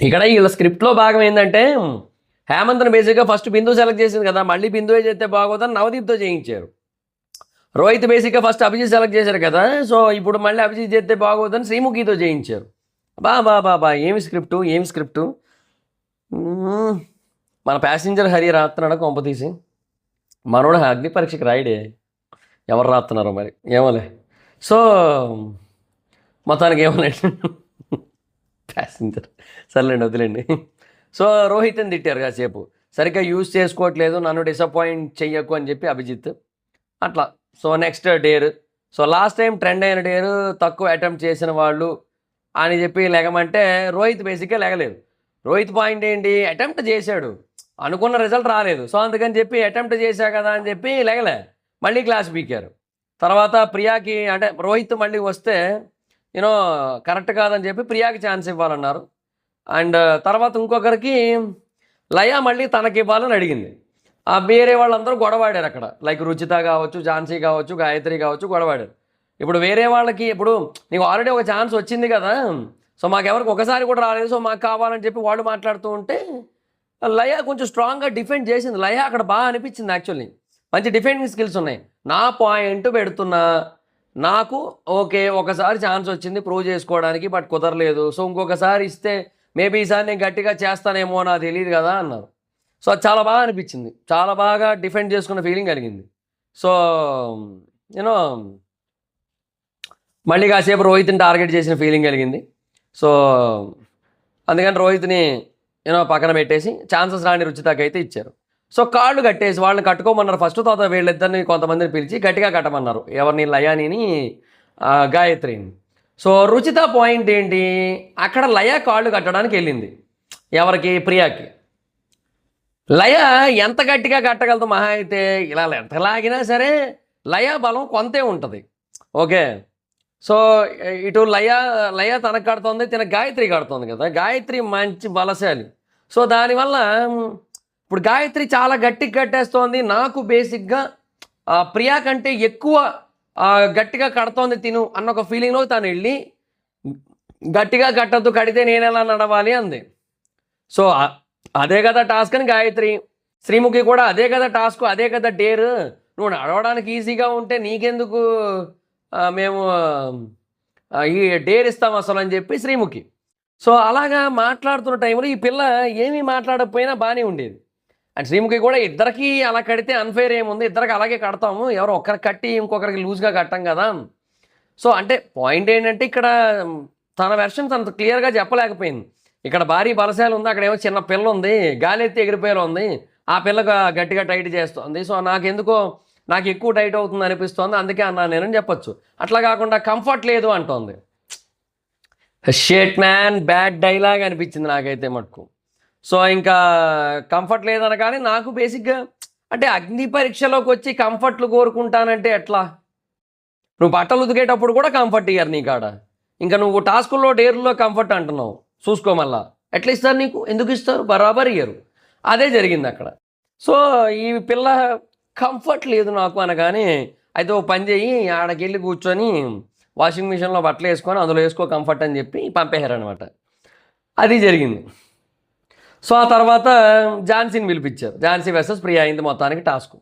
ఇక్కడ వీళ్ళ స్క్రిప్ట్లో భాగం ఏంటంటే హేమంత్ని బేసిక్గా ఫస్ట్ బిందు సెలెక్ట్ చేసింది కదా, మళ్ళీ బిందువే చేస్తే బాగోదని నవదీప్తో చేయించారు. రోహిత్ బేసిక్గా ఫస్ట్ అభిజిత్ సెలెక్ట్ చేశారు కదా, సో ఇప్పుడు మళ్ళీ అభిజిత్ చేస్తే బాగోదని శ్రీముఖితో చేయించారు. బా ఏమి స్క్రిప్టు. మన ప్యాసింజర్ హరి రాస్తున్నాడు కొంప తీసి, మనోడు అగ్ని పరీక్షకి రాయడే, ఎవరు రాస్తున్నారో మరి ఏమోలే. సో మొత్తానికి ఏమోలేండి, ప్యాసింజర్ సర్లేండి వదిలేండి. సో రోహిత్ని తిట్టారు కాసేపు, సరిగ్గా యూజ్ చేసుకోవట్లేదు, నన్ను డిసప్పాయింట్ చెయ్యకు అని చెప్పి అభిజిత్ అట్లా. So next dare, so last time trend అయిన డేర్ తక్కువ అటెంప్ట్ చేసిన వాళ్ళు అని చెప్పి లెగమంటే రోహిత్ బేసిక్గా లెగలేదు. రోహిత్ పాయింట్ ఏంటి, అటెంప్ట్ చేశాడు, అనుకున్న రిజల్ట్ రాలేదు. సో అందుకని చెప్పి అటెంప్ట్ చేశా కదా అని చెప్పి లెగలే, మళ్ళీ క్లాస్ పీకారు. తర్వాత ప్రియాకి, అంటే రోహిత్ మళ్ళీ వస్తే కరెక్ట్ కాదని చెప్పి ప్రియాకి ఛాన్స్ ఇవ్వాలన్నారు. అండ్ తర్వాత ఇంకొకరికి లయ మళ్ళీ తనకి ఇవ్వాలని అడిగింది. వేరే వాళ్ళందరూ గొడవాడారు అక్కడ, లైక్ రుచిత కావచ్చు, ఝాన్సీ కావచ్చు, గాయత్రి కావచ్చు, గొడవాడారు. ఇప్పుడు వేరే వాళ్ళకి, ఇప్పుడు నీకు ఆల్రెడీ ఒక ఛాన్స్ వచ్చింది కదా, సో మాకెవరికి ఒకసారి కూడా రాలేదు, సో మాకు కావాలని చెప్పి వాళ్ళు మాట్లాడుతూ ఉంటే లయ కొంచెం స్ట్రాంగ్గా డిఫెండ్ చేసింది. లయ అక్కడ బాగా అనిపించింది యాక్చువల్లీ, మంచి డిఫెండింగ్ స్కిల్స్ ఉన్నాయి. నా పాయింట్ పెడుతున్నా, నాకు ఓకే ఒకసారి ఛాన్స్ వచ్చింది ప్రూవ్ చేసుకోవడానికి, బట్ కుదరలేదు, సో ఇంకొకసారి ఇస్తే మేబీ ఈసారి నేను గట్టిగా చేస్తానేమో నాకు తెలియదు కదా అన్నారు. సో అది చాలా బాగా అనిపించింది, చాలా బాగా డిఫెండ్ చేసుకున్న ఫీలింగ్ కలిగింది. సో మళ్ళీ కాసేపు రోహిత్ని టార్గెట్ చేసిన ఫీలింగ్ కలిగింది. సో అందుకని రోహిత్ని పక్కన పెట్టేసి ఛాన్సెస్ రాని రుచితకి అయితే ఇచ్చారు. సో కాళ్ళు కట్టేసి వాళ్ళని కట్టుకోమన్నారు ఫస్ట్, తర్వాత వీళ్ళిద్దరిని కొంతమందిని పిలిచి గట్టిగా కట్టమన్నారు, ఎవరిని, లయానిని గాయత్రిని. సో రుచిత పాయింట్ ఏంటి, అక్కడ లయ కాళ్ళు కట్టడానికి వెళ్ళింది, ఎవరికి, ప్రియాకి. లయ ఎంత గట్టిగా కట్టగలదు, మహా అయితే ఇలా ఎంత లాగినా సరే లయ బలం కొంతే ఉంటుంది. ఓకే, సో ఇటు లయ తనకు కడుతుంది, తిన గాయత్రి కడుతుంది కదా, గాయత్రి మంచి బలశాలి. సో దానివల్ల ఇప్పుడు గాయత్రి చాలా గట్టిగా కట్టేస్తోంది. నాకు బేసిక్గా ప్రియా కంటే ఎక్కువ గట్టిగా కడుతోంది తిను అన్న ఒక ఫీలింగ్లో తను వెళ్ళి గట్టిగా కట్టద్దు, కడితే నేను ఎలా నడవాలి అంది. సో అదే కదా టాస్క్ అని గాయత్రి, శ్రీముఖి కూడా అదే కదా టాస్క్, అదే కదా డేర్, నువ్వు నడవడానికి ఈజీగా ఉంటే నీకెందుకు మేము ఈ డేర్ ఇస్తాం అసలు అని చెప్పి శ్రీముఖి. సో అలాగా మాట్లాడుతున్న టైంలో ఈ పిల్ల ఏమీ మాట్లాడకపోయినా బాగానే ఉండేది. అండ్ శ్రీముఖి కూడా ఇద్దరికి అలా కడితే అన్ఫేర్ ఏముంది, ఇద్దరికి అలాగే కడతాము, ఎవరో ఒక్కరికి కట్టి ఇంకొకరికి లూజ్గా కట్టాం కదా. సో అంటే పాయింట్ ఏంటంటే ఇక్కడ తన వెర్షన్ తను క్లియర్గా చెప్పలేకపోయింది. ఇక్కడ భారీ బలశాలు ఉంది, అక్కడ ఏమో చిన్న పిల్ల ఉంది, గాలి ఎత్తి ఎగిరిపోయేలా ఉంది, ఆ పిల్లగా గట్టిగా టైట్ చేస్తుంది. సో నాకు ఎక్కువ టైట్ అవుతుంది అనిపిస్తుంది, అందుకే అన్నాను నేనని చెప్పొచ్చు. అట్లా కాకుండా కంఫర్ట్ లేదు అంటోంది. షేట్ మ్యాన్, బ్యాడ్ డైలాగ్ అనిపించింది నాకైతే మటుకు. సో ఇంకా కంఫర్ట్ లేదనగానే నాకు బేసిక్గా అంటే అగ్ని పరీక్షలోకి వచ్చి కంఫర్ట్లు కోరుకుంటానంటే ఎట్లా, నువ్వు బట్టలు ఉతికేటప్పుడు కూడా కంఫర్ట్ ఇయ్యారు నీ కాడ, ఇంకా నువ్వు టాస్కుల్లో డేర్లో కంఫర్ట్ అంటున్నావు, చూసుకో మళ్ళా ఎట్లా ఇస్తారు నీకు, ఎందుకు ఇస్తారు, బరాబర్ ఇయ్యరు. అదే జరిగింది అక్కడ. సో ఈ పిల్ల కంఫర్ట్ లేదు నాకు అనగానే, అయితే ఓ పని చేయి, ఆడకెళ్ళి కూర్చొని వాషింగ్ మిషన్లో బట్టలు వేసుకొని అందులో వేసుకో కంఫర్ట్ అని చెప్పి పంపేశారనమాట. అది జరిగింది. సో ఆ తర్వాత ఝాన్సీని పిలిపించారు, ఝాన్సీ వర్సెస్ ప్రియా అయింది మొత్తానికి టాస్క్.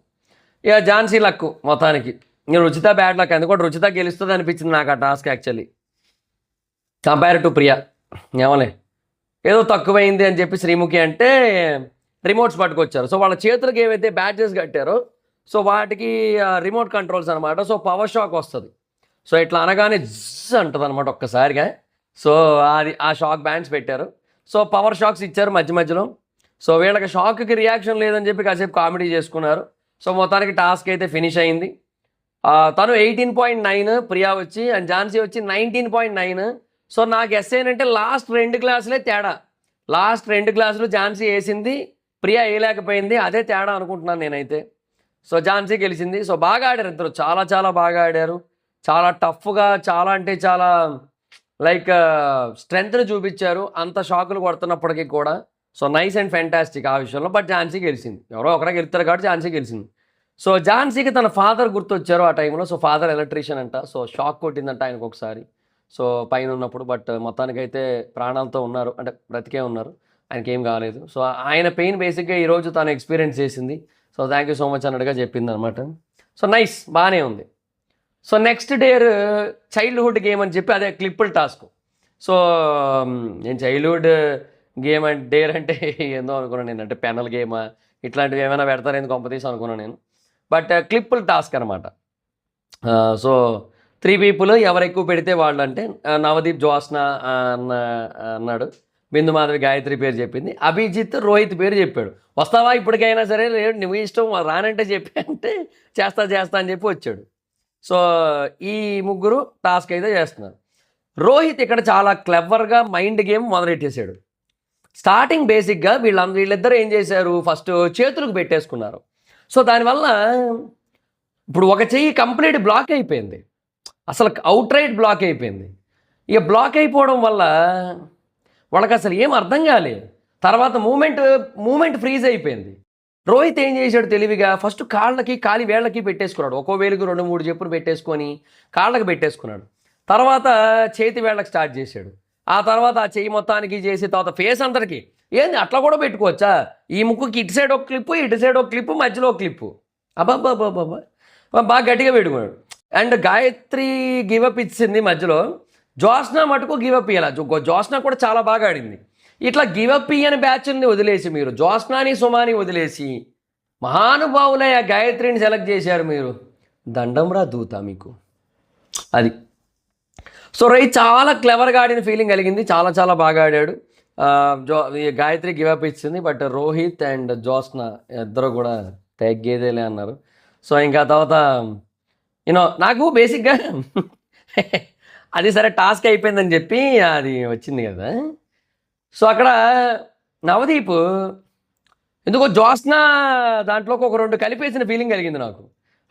ఇక ఝాన్సీ లక్ మొత్తానికి. ఇంక రుచిత బ్యాడ్ లక్, ఎందుకంటే రుచిత గెలుస్తుంది అనిపించింది నాకు ఆ task actually compare to Priya. ఏమలే ఏదో తక్కువైంది అని చెప్పి శ్రీముఖి అంటే రిమోట్స్ పట్టుకొచ్చారు. సో వాళ్ళ చేతులకు ఏవైతే బ్యాడ్జెస్ కట్టారో సో వాటికి రిమోట్ కంట్రోల్స్ అనమాట. సో పవర్ షాక్ వస్తుంది. సో ఇట్లా అనగానే జిజ్ అంటుంది అనమాట ఒక్కసారిగా. సో అది ఆ షాక్ బ్యాండ్స్ పెట్టారు. సో పవర్ షాక్స్ ఇచ్చారు మధ్య మధ్యలో. సో వీళ్ళకి షాక్కి రియాక్షన్ లేదని చెప్పి కాసేపు కామెడీ చేసుకున్నారు. సో మొత్తానికి టాస్క్ అయితే ఫినిష్ అయింది. తను 18.9, ప్రియా వచ్చి అండ్ ఝాన్సీ వచ్చి 19.9. సో నాకు ఎస్ ఏంటంటే లాస్ట్ 2 గ్లాసులే తేడా. లాస్ట్ 2 గ్లాసులు ఝాన్సీ వేసింది, ప్రియా వేయలేకపోయింది. అదే తేడా అనుకుంటున్నాను నేనైతే. సో ఝాన్సీ గెలిచింది. సో బాగా ఆడారు ఇద్దరు, చాలా చాలా బాగా ఆడారు. చాలా టఫ్గా, చాలా అంటే చాలా లైక్ స్ట్రెంగ్త్ని చూపించారు అంత షాకులు కొడుతున్నప్పటికీ కూడా. సో నైస్ అండ్ ఫ్యాంటాస్టిక్ ఆ విషయంలో. బట్ ఝాన్సీ గెలిచింది. ఎవరో ఒకరే గెలుస్తారు కాబట్టి ఝాన్సీ గెలిచింది. సో ఝాన్సీకి తన ఫాదర్ గుర్తొచ్చారు ఆ టైంలో. సో ఫాదర్ ఎలక్ట్రీషియన్ అంట. సో షాక్ కొట్టిందంట ఆయనకు ఒకసారి సో పైన ఉన్నప్పుడు. బట్ మొత్తానికైతే ప్రాణాలతో ఉన్నారు, అంటే బ్రతికే ఉన్నారు, ఆయనకి ఏం కాలేదు. సో ఆయన పెయిన్ బేసిక్గా ఈరోజు తను ఎక్స్పీరియన్స్ చేసింది. So thank you so much అన్నట్టుగా చెప్పింది అనమాట. సో నైస్, బాగానే ఉంది. So next dare childhood game అని చెప్పి అదే క్లిప్పుల్ టాస్క్. సో నేను చైల్డ్హుడ్ గేమ్ అంటే డేర్ అంటే ఏందో అనుకున్నాను నేను, అంటే పెనల్ గేమా ఇట్లాంటివి ఏమైనా పెడతారేందుకు కొంపతీసి అనుకున్నాను నేను. బట్ క్లిప్పుల్ టాస్క్ అనమాట. సో 3 people ఎవరు ఎక్కువ పెడితే వాళ్ళు, అంటే నవదీప్, జ్యోత్స్న అన్నాడు, బిందు మాధవి, గాయత్రి పేరు చెప్పింది, అభిజిత్, రోహిత్ పేరు చెప్పాడు. వస్తావా ఇప్పటికైనా సరే, లేదు నువ్వు ఇష్టం రానంటే చెప్పి అంటే చేస్తా అని చెప్పి వచ్చాడు. సో ఈ ముగ్గురు టాస్క్ అయితే చేస్తున్నారు. రోహిత్ ఇక్కడ చాలా క్లెవర్గా మైండ్ గేమ్ మొదలెట్టేశాడు. స్టార్టింగ్ బేసిక్గా వీళ్ళిద్దరూ ఏం చేశారు, ఫస్ట్ చేతులకు పెట్టేసుకున్నారు. సో దానివల్ల ఇప్పుడు ఒక చెయ్యి కంప్లీట్ బ్లాక్ అయిపోయింది, అసలు అవుట్ రైట్ బ్లాక్ అయిపోయింది. ఇక బ్లాక్ అయిపోవడం వల్ల వాళ్ళకి అసలు ఏం అర్థం కాలేదు. తర్వాత మూమెంట్ ఫ్రీజ్ అయిపోయింది. రోహిత్ ఏం చేశాడు తెలివిగా, ఫస్ట్ కాలి వేళ్ళకి పెట్టేసుకున్నాడు. ఒక్కో వేలుకు 2-3 చెప్పులు పెట్టేసుకొని కాళ్ళకి పెట్టేసుకున్నాడు. తర్వాత చేతి వేళ్ళకి స్టార్ట్ చేశాడు. ఆ తర్వాత ఆ చెయ్యి మొత్తానికి చేసి తర్వాత ఫేస్ అంతటికి. ఏంది అట్లా కూడా పెట్టుకోవచ్చా, ఈ ముక్కుకి ఇటు సైడ్ ఒక క్లిప్పు, ఇటు సైడ్ ఒక క్లిప్పు, మధ్యలో ఒక క్లిప్పు, అబ్బాబ్బాబ్బాబ్బా బాగా గట్టిగా పెట్టుకున్నాడు. అండ్ గాయత్రి గివప్ ఇచ్చింది మధ్యలో, జ్యోత్స్న మటుకు గివప్ ఇయ్యాల. జ్యోత్స్న కూడా చాలా బాగా ఆడింది. ఇట్లా గివప్ ఇయ్యని బ్యాచ్ని వదిలేసి మీరు జ్యోత్స్నాని, సుమాని వదిలేసి మహానుభావులే ఆ గాయత్రిని సెలెక్ట్ చేశారు మీరు. దండంరా దూత మీకు అది. సో రోహిత్ చాలా క్లెవర్గా ఆడిన ఫీలింగ్ కలిగింది, చాలా చాలా బాగా ఆడాడు. గాయత్రి గివప్ ఇచ్చింది, బట్ రోహిత్ అండ్ జ్యోత్స్న ఇద్దరు కూడా తగ్గేదేలే అన్నారు. సో ఇంకా తర్వాత నాకు బేసిక్గా అది సరే టాస్క్ అయిపోయిందని చెప్పి అది వచ్చింది కదా. సో అక్కడ నవదీప్ ఎందుకో జ్యోత్స్న దాంట్లోకి ఒక 2 కలిపేసిన ఫీలింగ్ కలిగింది నాకు.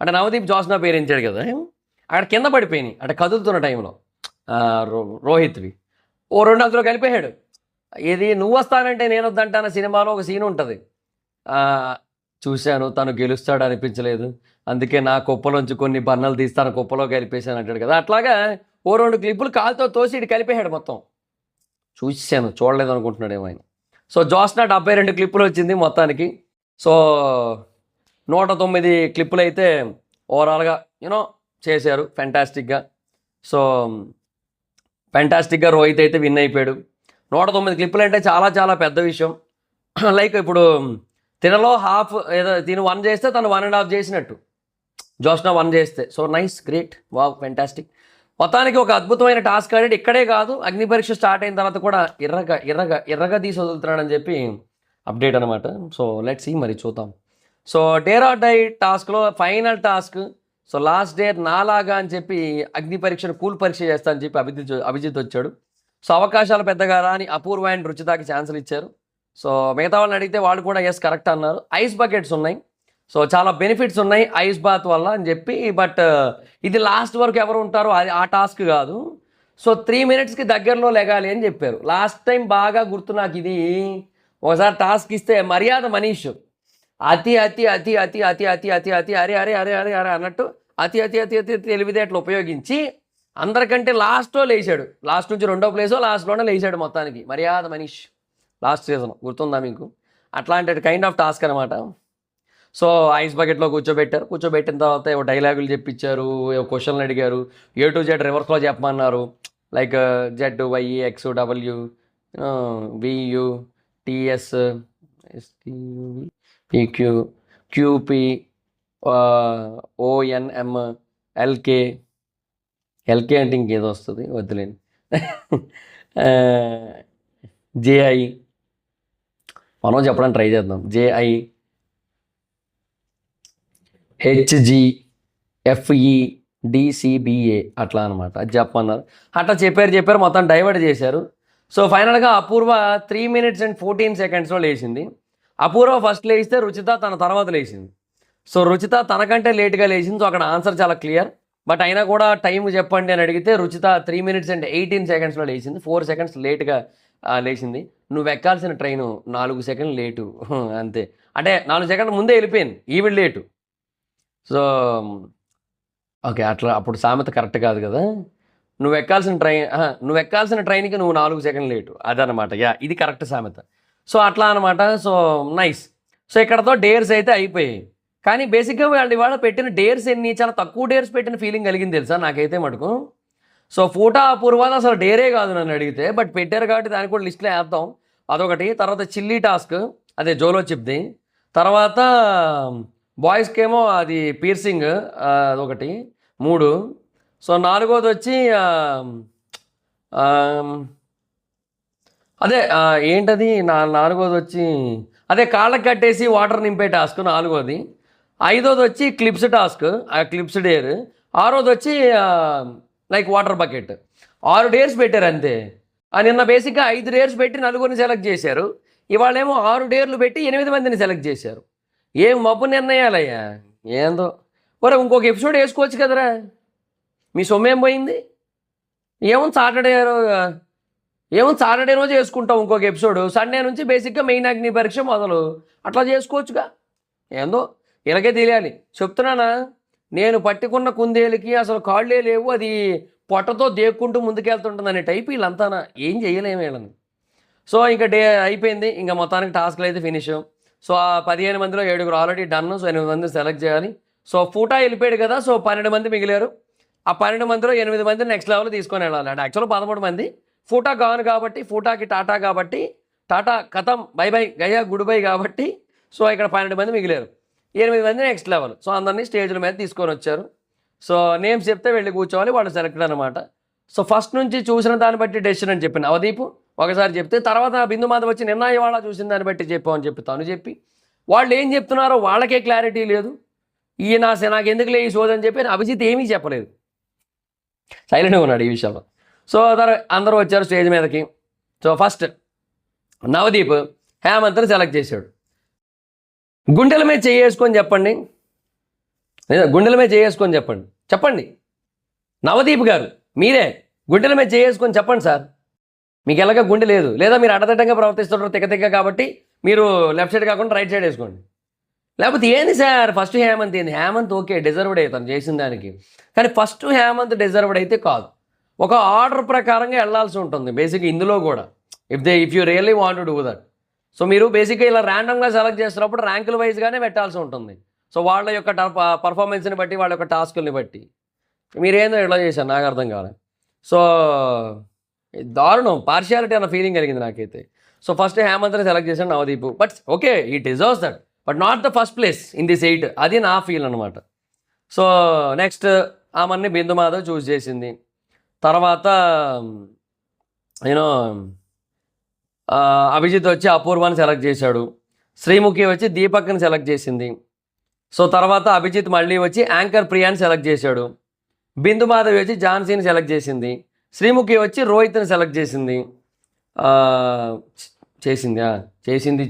అంటే నవదీప్ జ్యోత్స్న పేరించాడు కదా, అక్కడ కింద పడిపోయినాయి అంటే కదులుతున్న టైంలో రోహిత్వి. ఓ 2 అందులో కలిపేశాడు. ఇది నువ్వు వస్తానంటే నేను వద్దంటాన సినిమాలో ఒక సీన్ ఉంటుంది, చూశాను తను గెలుస్తాడు అనిపించలేదు, అందుకే నా కుప్పలోంచి కొన్ని బన్నలు తీస్తాను కుప్పలో కలిపేశాను అంటాడు కదా. అట్లాగా ఓ 2 క్లిప్పులు కాలుతో తోసి ఇటు కలిపేశాడు మొత్తం. చూశాను, చూడలేదు అనుకుంటున్నాడు ఏమో ఆయన. సో జ్యోత్స్న 72 క్లిప్పులు వచ్చింది మొత్తానికి. సో 109 క్లిప్పులు అయితే ఓవరాల్గా చేశారు ఫ్యాంటాస్టిక్గా. సో ఫ్యాంటాస్టిక్గా రోహిత్ అయితే విన్ అయిపోయాడు. 109 క్లిప్పులు అంటే చాలా చాలా పెద్ద విషయం. లైక్ ఇప్పుడు తినలో హాఫ్ ఏదో తిను 1 చేస్తే తను 1.5 చేసినట్టు, జ్యోత్స్న 1 చేస్తే. So nice, great, wow, fantastic. మొత్తానికి ఒక అద్భుతమైన టాస్క్ ఆడాడు. ఇక్కడే కాదు, అగ్ని పరీక్ష స్టార్ట్ అయిన తర్వాత కూడా ఎర్రగా తీసి వదులుతున్నాడని చెప్పి అప్డేట్ అనమాట. సో లెట్స్ సీ, మరి చూద్దాం. సో డేర్ ఆర్ డై టాస్క్లో final task. So last dare నాలాగా అని చెప్పి అగ్ని పరీక్షను కూల్ పరీక్ష చేస్తా అని చెప్పి అభిజిత్ వచ్చాడు. సో అవకాశాలు పెద్దగా రాని అపూర్వ అండ్ రుచితాకి ఛాన్సులు ఇచ్చారు. సో మిగతా వాళ్ళని అడిగితే వాళ్ళు కూడా ఎస్ కరెక్ట్ అన్నారు. ఐస్ బకెట్స్ ఉన్నాయి, సో చాలా బెనిఫిట్స్ ఉన్నాయి ఐస్ బాత్ వల్ల అని చెప్పి. బట్ ఇది లాస్ట్ వరకు ఎవరు ఉంటారో అది ఆ టాస్క్ కాదు. సో 3 minutesకి దగ్గరలో లెగాలి అని చెప్పారు. లాస్ట్ టైం బాగా గుర్తు నాకు ఇది, ఒకసారి టాస్క్ ఇస్తే మర్యాద మనీష్ అతి అతి అతి అతి అతి అతి అతి అతి అరే అరే అరే అరే అరే అన్నట్టు అతి అతి అతి అతి తెలివితేటలు ఉపయోగించి అందరికంటే లాస్ట్లో లేచాడు. లాస్ట్ నుంచి 2వ ప్లేసో లాస్ట్లోనే లేచాడు మొత్తానికి మర్యాద మనీష్. లాస్ట్ సీజన్ గుర్తుందా మీకు? అట్లాంటి కైండ్ ఆఫ్ టాస్క్ అనమాట. సో ఐస్ బకెట్లో కూర్చోబెట్టారు. కూర్చోబెట్టిన తర్వాత ఏవో డైలాగులు చెప్పించారు, ఏవో క్వశ్చన్లు అడిగారు, A to Z రివర్స్లో చెప్పమన్నారు. Like ZYXW VU TS STUV PQ QP ONM LK అంటే ఇంకేదో వస్తుంది, వద్దులేండి. JI మనం చెప్పడానికి ట్రై చేద్దాం. JI HG FE DCBA అట్లా అనమాట. అది చెప్పమన్నారు. అట్లా చెప్పారు మొత్తం డైవర్ట్ చేశారు. సో ఫైనల్గా అపూర్వ 3 minutes and 14 secondsలో లేచింది. అపూర్వ ఫస్ట్ లేచితే రుచిత తన తర్వాత లేచింది. సో రుచిత తనకంటే లేట్గా లేచింది. సో అక్కడ ఆన్సర్ చాలా క్లియర్. బట్ అయినా కూడా టైం చెప్పండి అని అడిగితే రుచిత 3 minutes and 18 secondsలో లేచింది. 4 seconds లేట్గా లేచింది. నువ్వు ఎక్కాల్సిన ట్రైను 4 seconds లేటు అంతే. అంటే 4 seconds ముందే వెళ్ళిపోయింది, ఈవిడ లేటు. సో ఓకే, అట్లా అప్పుడు సామెత కరెక్ట్ కాదు కదా. నువ్వు ఎక్కాల్సిన ట్రైన్కి నువ్వు 4 seconds లేటు, అదనమాట. ఇది కరెక్ట్ సామెత. సో అట్లా అనమాట. So nice. సో ఇక్కడతో డేర్స్ అయితే అయిపోయాయి. కానీ బేసిక్గా ఇవాళ పెట్టిన డేర్స్ చాలా తక్కువ డేర్స్ పెట్టిన ఫీలింగ్ కలిగింది తెలుసా నాకైతే మటుకు. సో ఫోటో అపూర్వాది అసలు డేరే కాదు నన్ను అడిగితే, బట్ పెట్టారు కాబట్టి దానికి కూడా లిస్ట్లో వేద్దాం, అదొకటి. తర్వాత చిల్లీ టాస్క్, అదే జోలో చిప్ది. తర్వాత బాయ్స్కేమో అది పీర్సింగ్, అదొకటి 3. సో 4వది వచ్చి అదే ఏంటది 4వది వచ్చి అదే కాళ్ళకి కట్టేసి వాటర్ నింపే టాస్క్ 4వది. 5వది వచ్చి క్లిప్స్ టాస్క్, క్లిప్స్ డేర్. 6వది వచ్చి లైక్ వాటర్ బకెట్. 6 డేర్స్ పెట్టారు అంతే. నిన్న బేసిక్గా 5 డేర్స్ పెట్టి 4 సెలెక్ట్ చేశారు. ఇవాళేమో 6 డేర్లు పెట్టి 8 మందిని సెలెక్ట్ చేశారు. ఏం మబ్బు నిర్ణయాలయ్యా ఏందో. ఒరే ఇంకొక ఎపిసోడ్ వేసుకోవచ్చు కదరా, మీ సొమ్మేం పోయింది. ఏముంది సాటర్డే రోజు వేసుకుంటాం ఇంకొక ఎపిసోడ్. సండే నుంచి బేసిక్గా మెయిన్ అగ్ని పరీక్ష మొదలు, అట్లా చేసుకోవచ్చుగా. ఏందో ఇలాగే తెలియాలి. చెప్తున్నానా, నేను పట్టుకున్న కుందేలుకి అసలు కాళ్ళే లేవు, అది పొట్టతో దేక్కుంటూ ముందుకెళ్తుంటుంది అనే టైప్ వీళ్ళంతా. ఏం చేయలేము వీళ్ళని. సో ఇంకా డే అయిపోయింది, ఇంకా మొత్తానికి టాస్క్లు అయితే ఫినిష్. సో ఆ 15 మందిలో 7 ఆల్రెడీ డన్. సో 8 మంది సెలెక్ట్ చేయాలి. సో ఫూటా వెళ్ళిపోయాడు కదా, సో 12 మంది మిగిలారు. ఆ 12 మందిలో 8 మందిని నెక్స్ట్ లెవెల్ తీసుకొని వెళ్ళాలి. అంటే యాక్చువల్గా 13 మంది. ఫూటా గాను కాబట్టి, ఫూటాకి టాటా కాబట్టి, టాటా కథం by by Gaya good bye కాబట్టి, సో ఇక్కడ 12 మంది మిగిలారు. 8 మంది నెక్స్ట్ లెవెల్. సో అందరినీ స్టేజ్ల మీద తీసుకొని వచ్చారు. సో నేమ్స్ చెప్తే వెళ్ళి కూర్చోవాలి, వాళ్ళు సెలెక్టెడ్ అనమాట. సో ఫస్ట్ నుంచి చూసిన దాన్ని బట్టి డెసిషన్ అని చెప్పి నవదీప్ ఒకసారి చెప్తే, తర్వాత బిందు మాధవ్ వచ్చి నిన్న ఇవాళ చూసిన దాన్ని బట్టి చెప్పామని చెప్పి తను చెప్పి, వాళ్ళు ఏం చెప్తున్నారో వాళ్ళకే క్లారిటీ లేదు. నాకు ఎందుకు లే ఈ సోది అని చెప్పి అభిజిత్ ఏమీ చెప్పలేదు, సైలెంట్గా ఉన్నాడు ఈ విషయంలో. సో అందరూ వచ్చారు స్టేజ్ మీదకి. సో ఫస్ట్ నవదీప్ హేమంత్ని సెలెక్ట్ చేశాడు. గుండెల మీద చేసుకొని చెప్పండి, గుండెల మీద చేసుకొని చెప్పండి నవదీప్ గారు, మీరే గుండెల మీద చేసుకొని చెప్పండి సార్. మీకు ఎలాగ గుండె లేదు, లేదా మీరు అడతటంగా ప్రవర్తిస్తుంటారు తిక్క కాబట్టి మీరు లెఫ్ట్ సైడ్ కాకుండా రైట్ సైడ్ వేసుకోండి. లేకపోతే ఏంది సార్ ఫస్ట్ హేమంత్ ఏంది? హేమంత్ ఓకే డిజర్వ్డ్ అవుతాను చేసిన దానికి, కానీ ఫస్ట్ హేమంత్ డిజర్వ్డ్ అయితే కాదు. ఒక ఆర్డర్ ప్రకారంగా వెళ్ళాల్సి ఉంటుంది బేసిక్గా ఇందులో కూడా, if you really want to do that. So మీరు బేసిక్గా ఇలా ర్యాండమ్గా సెలెక్ట్ చేస్తున్నప్పుడు ర్యాంకుల వైజ్గానే పెట్టాల్సి ఉంటుంది. సో వాళ్ళ యొక్క పర్ఫార్మెన్స్ని బట్టి, వాళ్ళ యొక్క టాస్కుల్ని బట్టి. మీరేందో ఎట్లా చేశారు నాకు అర్థం కావాలి. సో దారుణం, పార్షియాలిటీ అన్న ఫీలింగ్ కలిగింది నాకైతే. సో ఫస్ట్ హేమంత్ని సెలెక్ట్ చేశాను నవదీప్. బట్ ఓకే, ఈ deserves that, but not the first place in this 8. అది నా ఫీల్ అనమాట. సో నెక్స్ట్ ఆమెని బిందు మాధవ్ చూస్ చేసింది. తర్వాత అభిజిత్ వచ్చి అపూర్వాన్ని సెలెక్ట్ చేశాడు. శ్రీముఖి వచ్చి దీపక్ని సెలెక్ట్ చేసింది. సో తర్వాత అభిజిత్ మళ్ళీ వచ్చి యాంకర్ ప్రియాని సెలెక్ట్ చేశాడు. బిందు మాధవి వచ్చి ఝాన్సీని సెలెక్ట్ చేసింది. శ్రీముఖి వచ్చి రోహిత్ని సెలెక్ట్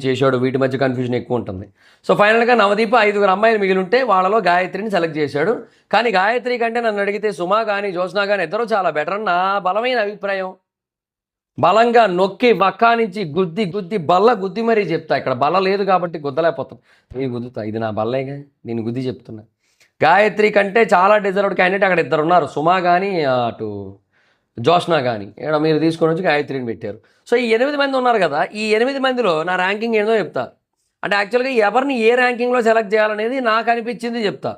చేశాడు. వీటి మధ్య కన్ఫ్యూజన్ ఎక్కువ ఉంటుంది. సో ఫైనల్గా నవదీప్ 5 అమ్మాయిలు మిగిలి ఉంటే వాళ్ళలో గాయత్రిని సెలెక్ట్ చేశాడు. కానీ గాయత్రి కంటే నన్ను అడిగితే సుమా కానీ జ్యోత్స్నా కానీ ఇద్దరు చాలా బెటర్ అని నా బలమైన అభిప్రాయం. బలంగా నొక్కి వక్కా నుంచి గుద్ది బల్ల గుద్ది మరీ చెప్తా. ఇక్కడ బల్ల లేదు కాబట్టి గుద్దలేకపోతాం, నేను గుద్దుతా. ఇది నా బల్లేగా, నేను గుద్ది చెప్తున్నా. గాయత్రి కంటే చాలా డిజర్వ్డ్ క్యాండిడేట్ అక్కడ 2 ఉన్నారు, సుమా కానీ అటు జ్యోత్స్నా కానీ. ఇక్కడ మీరు తీసుకొని వచ్చి గాయత్రిని పెట్టారు. సో ఈ 8 మంది ఉన్నారు కదా, ఈ 8 మందిలో నా ర్యాంకింగ్ ఏందో చెప్తా. అంటే యాక్చువల్గా ఎవరిని ఏ ర్యాంకింగ్లో సెలెక్ట్ చేయాలనేది నాకు అనిపించింది చెప్తా.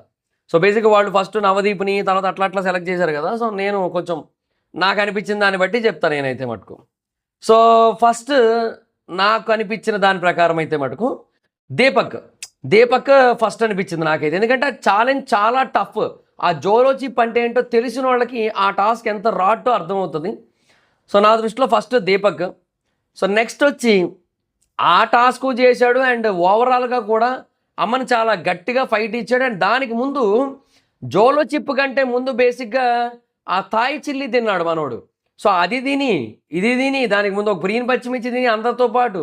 సో బేసిక్గా వాళ్ళు ఫస్ట్ నవదీప్ని తర్వాత అట్లా సెలెక్ట్ చేశారు కదా. సో నేను కొంచెం నాకు అనిపించిన దాన్ని బట్టి చెప్తాను నేనైతే మటుకు. సో ఫస్ట్ నాకు అనిపించిన దాని ప్రకారం అయితే మటుకు దీపక్ ఫస్ట్ అనిపించింది నాకైతే. ఎందుకంటే ఆ ఛాలెంజ్ చాలా టఫ్. ఆ జోలో చిప్ అంటే ఏంటో తెలిసిన వాళ్ళకి ఆ టాస్క్ ఎంత రాటో అర్థమవుతుంది. సో నా దృష్టిలో ఫస్ట్ దీపక్. సో నెక్స్ట్ వచ్చి ఆ టాస్క్ చేశాడు అండ్ ఓవరాల్గా కూడా అమ్మని చాలా గట్టిగా ఫైట్ ఇచ్చాడు. అండ్ దానికి ముందు జోలో చిప్ కంటే ముందు బేసిక్గా ఆ తాయి చిల్లి తిన్నాడు మనోడు. సో అది తిని ఇది తిని దానికి ముందు ఒక గ్రీన్ పచ్చిమిర్చి తిని అందరితో పాటు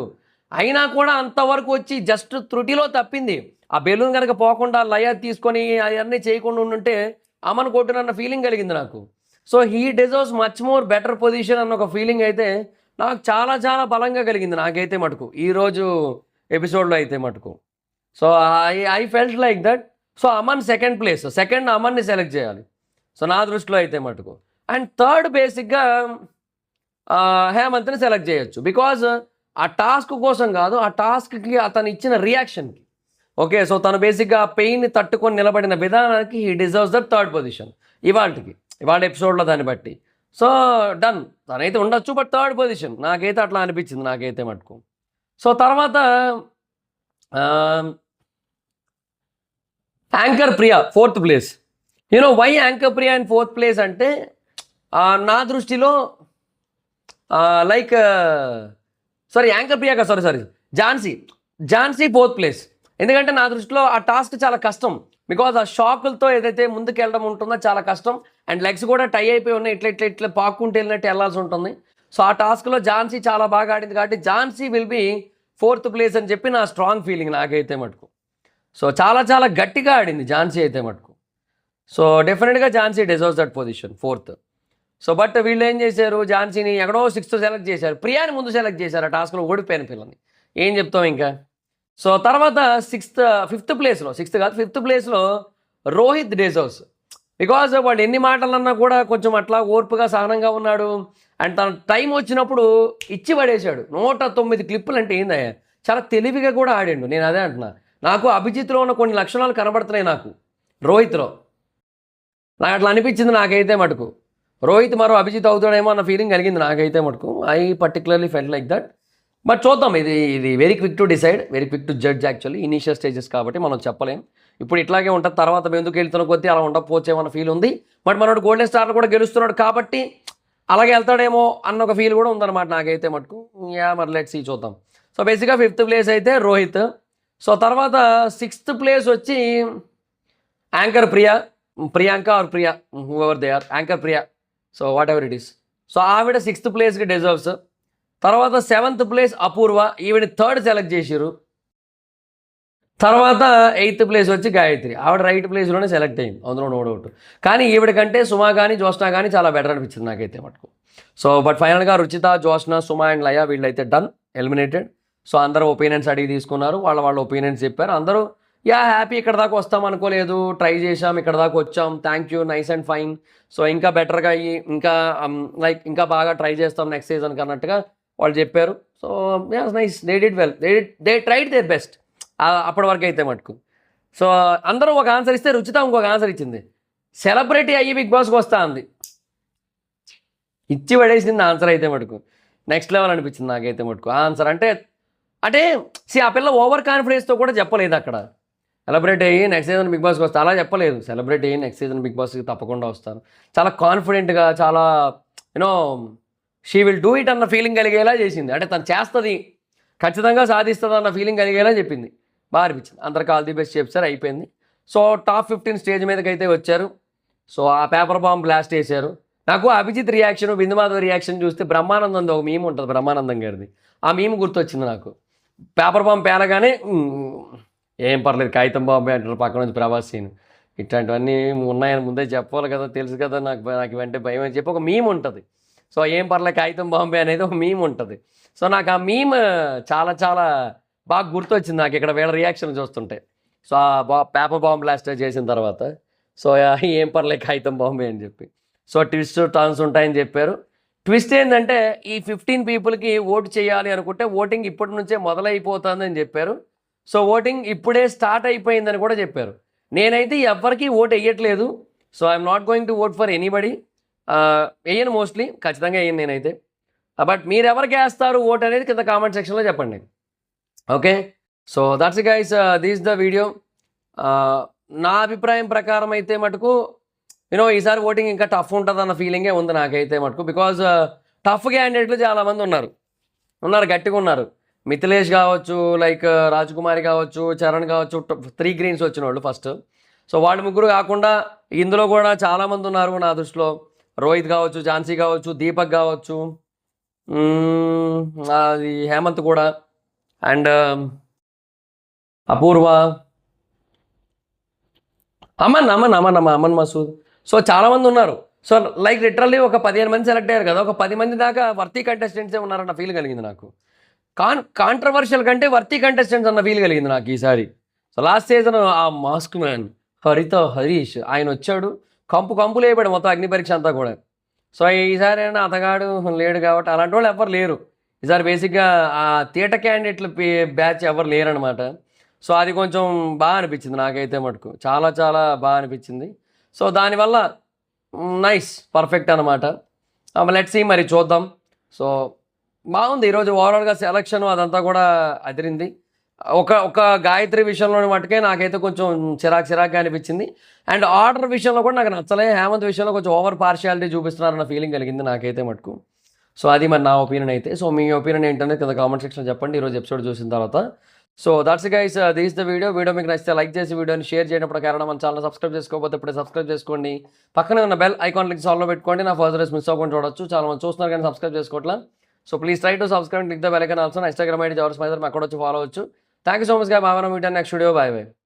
అయినా కూడా అంతవరకు వచ్చి జస్ట్ త్రుటిలో తప్పింది. ఆ బెలూన్ కనుక పోకుండా లయ తీసుకొని అవన్నీ చేయకుండా ఉండుంటే అమ్మను కొట్టునన్న ఫీలింగ్ కలిగింది నాకు. So he deserves much more better position అన్న ఒక ఫీలింగ్ అయితే నాకు చాలా చాలా బలంగా కలిగింది నాకైతే మటుకు ఈరోజు ఎపిసోడ్లో అయితే మటుకు. So I felt like that. So Aman second అమన్ని సెలెక్ట్ చేయాలి సో నా దృష్టిలో అయితే మటుకు. అండ్ థర్డ్ బేసిక్గా హేమంత్ని సెలెక్ట్ చేయొచ్చు. బికాజ్ ఆ టాస్క్ కోసం కాదు, ఆ టాస్క్కి అతను ఇచ్చిన రియాక్షన్కి. ఓకే, సో తను బేసిక్గా పెయిన్ని తట్టుకొని నిలబడిన విధానానికి he deserves that third position ఇవాళ ఎపిసోడ్లో దాన్ని బట్టి. సో డన్, తనైతే ఉండొచ్చు, బట్ థర్డ్ పొజిషన్ నాకైతే అట్లా అనిపించింది నాకైతే మటుకు. సో తర్వాత anchor Priya fourth place. Why anchor Priya and fourth place అంటే నా దృష్టిలో anchor Priya sorry Jhansi fourth place. ఎందుకంటే నా దృష్టిలో ఆ టాస్క్ చాలా కష్టం. బికాజ్ ఆ షాకులతో ఏదైతే ముందుకు వెళ్ళడం ఉంటుందో చాలా కష్టం. అండ్ లెగ్స్ కూడా టై అయిపోయి ఉన్నాయి, ఇట్లా పాక్కుంటూ వెళ్ళినట్టు వెళ్ళాల్సి ఉంటుంది. సో ఆ టాస్క్లో ఝాన్సీ చాలా బాగా ఆడింది కాబట్టి Jhansi will be fourth place అని చెప్పి నా స్ట్రాంగ్ ఫీలింగ్ నాకైతే మటుకు. సో చాలా చాలా గట్టిగా ఆడింది ఝాన్సీ అయితే మటుకు. సో డెఫినెట్గా Jhansi deserves that position fourth. So but వీళ్ళు ఏం చేశారు, ఝాన్సీని ఎక్కడో 6th సెలెక్ట్ చేశారు, ప్రియాని ముందు సెలెక్ట్ చేశారు ఆ టాస్క్లో ఓడిపోయిన పిల్లని. ఏం చెప్తాం ఇంకా. సో తర్వాత ఫిఫ్త్ ప్లేస్లో రోహిత్ డిజర్వ్స్. బికాజ్ వాడు ఎన్ని మాటలన్నా కూడా కొంచెం అట్లా ఓర్పుగా సహనంగా ఉన్నాడు. అండ్ తన టైం వచ్చినప్పుడు ఇచ్చి పడేశాడు. 109 క్లిప్పులు అంటే ఏందయ్యా, చాలా తెలివిగా కూడా ఆడాడు. నేను అదే అంటున్నా, నాకు అభిజిత్లో ఉన్న కొన్ని లక్షణాలు కనబడుతున్నాయి నాకు రోహిత్లో. నాకు అట్లా అనిపించింది నాకైతే మటుకు. రోహిత్ మరో అభిజిత్ అవుతాడేమో అన్న ఫీలింగ్ కలిగింది నాకైతే మటుకు. I particularly felt like that. But చూద్దాం, ఇది very quick to decide, very quick to judge. Actually initial stages కాబట్టి మనం చెప్పలేం. ఇప్పుడు ఇట్లాగే ఉంటుంది, తర్వాత ఎందుకు వెళ్తున్న కొద్దీ అలా ఉండకపోవచ్చేమన్న ఫీల్ ఉంది. బట్ మనోడు గోల్డెన్ స్టార్లో కూడా గెలుస్తున్నాడు కాబట్టి అలాగే వెళ్తాడేమో అన్న ఒక ఫీల్ కూడా ఉందన్నమాట నాకైతే మటుకు. మరి లెట్స్ సీ, చూద్దాం. సో బేసిక్గా 5th ప్లేస్ అయితే రోహిత్. సో తర్వాత 6th ప్లేస్ వచ్చి anchor Priyanka or Priya, whoever they are, anchor Priya. So whatever it is. So ఆవిడ 6th ప్లేస్కి డిజర్వ్స్. తర్వాత 7th ప్లేస్ అపూర్వ, ఈవిడ 3rd సెలెక్ట్ చేసిరు. తర్వాత 8th ప్లేస్ వచ్చి గాయత్రి, ఆవిడ రైట్ ప్లేస్లోనే సెలెక్ట్ అయింది, అందులో నో డౌట్. కానీ ఈవిడ కంటే సుమా కానీ జ్యోత్స్న కానీ చాలా బెటర్ అనిపించింది నాకైతే మటుకు. సో బట్ ఫైనల్గా రుచిత, జ్యోత్స్న, సుమా అండ్ లయ వీళ్ళైతే డన్, ఎలిమినేటెడ్. సో అందరూ ఒపీనియన్స్ అడిగి తీసుకున్నారు, వాళ్ళ ఒపీనియన్స్ చెప్పారు. అందరూ హ్యాపీ, ఇక్కడ దాకా వస్తాం అనుకోలేదు, ట్రై చేసాం, ఇక్కడ దాకా వచ్చాం, thank you, nice and fine. So ఇంకా బెటర్గా అయ్యి ఇంకా బాగా ట్రై చేస్తాం నెక్స్ట్ సీజన్కి అన్నట్టుగా వాళ్ళు చెప్పారు. So nice, they did well, they tried their best అప్పటి వరకు అయితే మటుకు. సో అందరూ ఒక ఆన్సర్ ఇస్తే రుచిత ఇంకొక ఆన్సర్ ఇచ్చింది, సెలబ్రిటీ అయ్యి బిగ్ బాస్కి వస్తా అంది. ఇచ్చి పడేసింది ఆన్సర్ అయితే మటుకు. నెక్స్ట్ లెవెల్ అనిపించింది నాకైతే మటుకు ఆన్సర్. అంటే ఆ పిల్ల ఓవర్ కాన్ఫిడెన్స్తో కూడా చెప్పలేదు అక్కడ, సెలబ్రేట్ అయ్యి నెక్స్ట్ సీజన్ బిగ్ బాస్కి వస్తా అలా చెప్పలేదు. సెలబ్రేట్ అయ్యి నెక్స్ట్ సీజన్ బిగ్ బాస్కి తప్పకుండా వస్తాను, చాలా కాన్ఫిడెంట్గా, చాలా షీ విల్ డూ ఇట్ అన్న ఫీలింగ్ కలిగేలా చేసింది. అంటే తను చేస్తుంది, ఖచ్చితంగా సాధిస్తుంది అన్న ఫీలింగ్ కలిగేలా చెప్పింది. బాగా అనిపించింది. అందరికి ఆల్ ది బెస్ట్ చెప్పారు, అయిపోయింది. సో టాప్ 15 స్టేజ్ మీదకి అయితే వచ్చారు. సో ఆ పేపర్ బాంబ్ బ్లాస్ట్ వేశారు. నాకు అభిజిత్ రియాక్షన్, బిందుమాధవ్ రియాక్షన్ చూస్తే బ్రహ్మానందం ఒక మీమ్ ఉంటుంది, బ్రహ్మానందం గారిది, ఆ మీమ్ గుర్తొచ్చింది నాకు. పేపర్ బాంబ్ పేలగానే ఏం పర్లేదు కాగితం బాంబే అంటారు పక్కన నుంచి ప్రభాస్ సీన్. ఇట్లాంటివన్నీ ఉన్నాయని ముందే చెప్పాలి కదా, తెలుసు కదా నాకు ఇవంటే భయం అని చెప్పి ఒక మీమ్ ఉంటుంది. సో ఏం పర్లేదు కాగితం బాంబే అనేది ఒక మీమ్ ఉంటుంది. సో నాకు ఆ మీమ్ చాలా చాలా బాగా గుర్తొచ్చింది నాకు ఇక్కడ వీళ్ళ రియాక్షన్ చూస్తుంటే. సో ఆ పేపర్ బాంబ్ బ్లాస్ట్ చేసిన తర్వాత సో ఏం పర్లేదు కాగితం బాంబే అని చెప్పి. సో ట్విస్ట్ టర్న్స్ ఉంటాయని చెప్పారు. ట్విస్ట్ ఏంటంటే ఈ 15 పీపుల్కి ఓటు చేయాలి అనుకుంటే ఓటింగ్ ఇప్పటి నుంచే మొదలైపోతుందని చెప్పారు. సో ఓటింగ్ ఇప్పుడే స్టార్ట్ అయిపోయిందని కూడా చెప్పారు. నేనైతే ఎవరికి ఓట్ వేయట్లేదు. So I'm not going to vote for anybody. వేయను, మోస్ట్లీ ఖచ్చితంగా వేయను నేనైతే. బట్ మీరు ఎవరికి వేస్తారు ఓట్ అనేది కింద కామెంట్ సెక్షన్లో చెప్పండి. Okay, so that's guys, this the video. నా అభిప్రాయం ప్రకారం అయితే మటుకు ఈసారి ఓటింగ్ ఇంకా టఫ్ ఉంటుంది అన్న ఫీలింగే ఉంది నాకైతే మటుకు. బికాజ్ టఫ్ క్యాండిడేట్లు చాలామంది ఉన్నారు, గట్టిగా ఉన్నారు. మిథిలేష్ కావచ్చు, లైక్ రాజకుమారి కావచ్చు, చరణ్ కావచ్చు, 3 గ్రీన్స్ వచ్చిన వాళ్ళు ఫస్ట్. సో వాళ్ళు ముగ్గురు కాకుండా ఇందులో కూడా చాలామంది ఉన్నారు నా దృష్టిలో. రోహిత్ కావచ్చు, ఝాన్సీ కావచ్చు, దీపక్ కావచ్చు, అది హేమంత్ కూడా, అండ్ అపూర్వ, అమన్ మసూద్. సో చాలామంది ఉన్నారు. సో లైక్ లిటరల్లీ ఒక 15 మంది సెలెక్ట్ అయ్యారు కదా, ఒక 10 మంది దాకా వర్తీ కంటెస్టెంట్సే ఉన్నారన్న ఫీల్ కలిగింది నాకు. కాంట్రవర్షియల్ కంటే వర్తీ కంటెస్టెంట్స్ అన్న ఫీల్ కలిగింది నాకు ఈసారి. సో లాస్ట్ సీజన్ ఆ మాస్క్ మ్యాన్ హరీష్ ఆయన వచ్చాడు, కంపులు వేయబడి మొత్తం అగ్ని పరీక్ష అంతా కూడా. సో ఈసారి అయినా అతగాడు లేడు కాబట్టి అలాంటి వాళ్ళు ఎవరు లేరు ఈసారి. బేసిక్గా ఆ తీట క్యాండిడేట్లు బ్యాచ్ ఎవరు లేరనమాట. సో అది కొంచెం బాగా అనిపించింది నాకైతే మటుకు, చాలా చాలా బాగా అనిపించింది. సో దానివల్ల నైస్, పర్ఫెక్ట్ అనమాట. లెట్స్ సీ, మరి చూద్దాం. సో బాగుంది ఈరోజు ఓవరాల్గా సెలక్షన్ అదంతా కూడా అదిరింది. ఒక గాయత్రి విషయంలో మటుకే నాకైతే కొంచెం చిరాకుగా అనిపించింది. అండ్ ఆర్డర్ విషయంలో కూడా నాకు నచ్చలే. హేమంత్ విషయంలో కొంచెం ఓవర్ పార్షియాలిటీ చూపిస్తున్నారన్న ఫీలింగ్ కలిగింది నాకైతే మటుకు. సో అది మరి నా ఒపీనియన్ అయితే. సో మీ ఒపీనియన్ ఏంటనేది కింద కామెంట్ సెక్షన్ చెప్పండి ఈరోజు ఎపిసోడ్ చూసిన తర్వాత. So that's guys, this the video మీకు నచ్చితే లైక్ చేసి వీడియోని షేర్ చేయనప్పుడు కారణం మన ఛానల్ సబ్స్క్రైబ్ చేసుకోకపోతే ఇప్పుడే సబ్స్క్రైబ్ చేసుకోండి. పక్కనే ఉన్న బెల్ ఐకాన్ క్లిక్ ఆల్లో పెట్టుకోండి, నా ఫర్దర్ మిస్ అవ్వకుండా చూడొచ్చు. చాలా మంది చూస్తున్నారు కానీ సబ్స్క్రైబ్ చేసుకోవట్లా. So please try to subscribe, click the bell icon also. నా ఇన్స్టాగ్రామ్ ఐడి జవర్స్ మైదర్, అక్కడ వచ్చి ఫాలో అవచ్చు. థ్యాంక్ యూ సో మచ్ గా. బాగా meet next video. By by.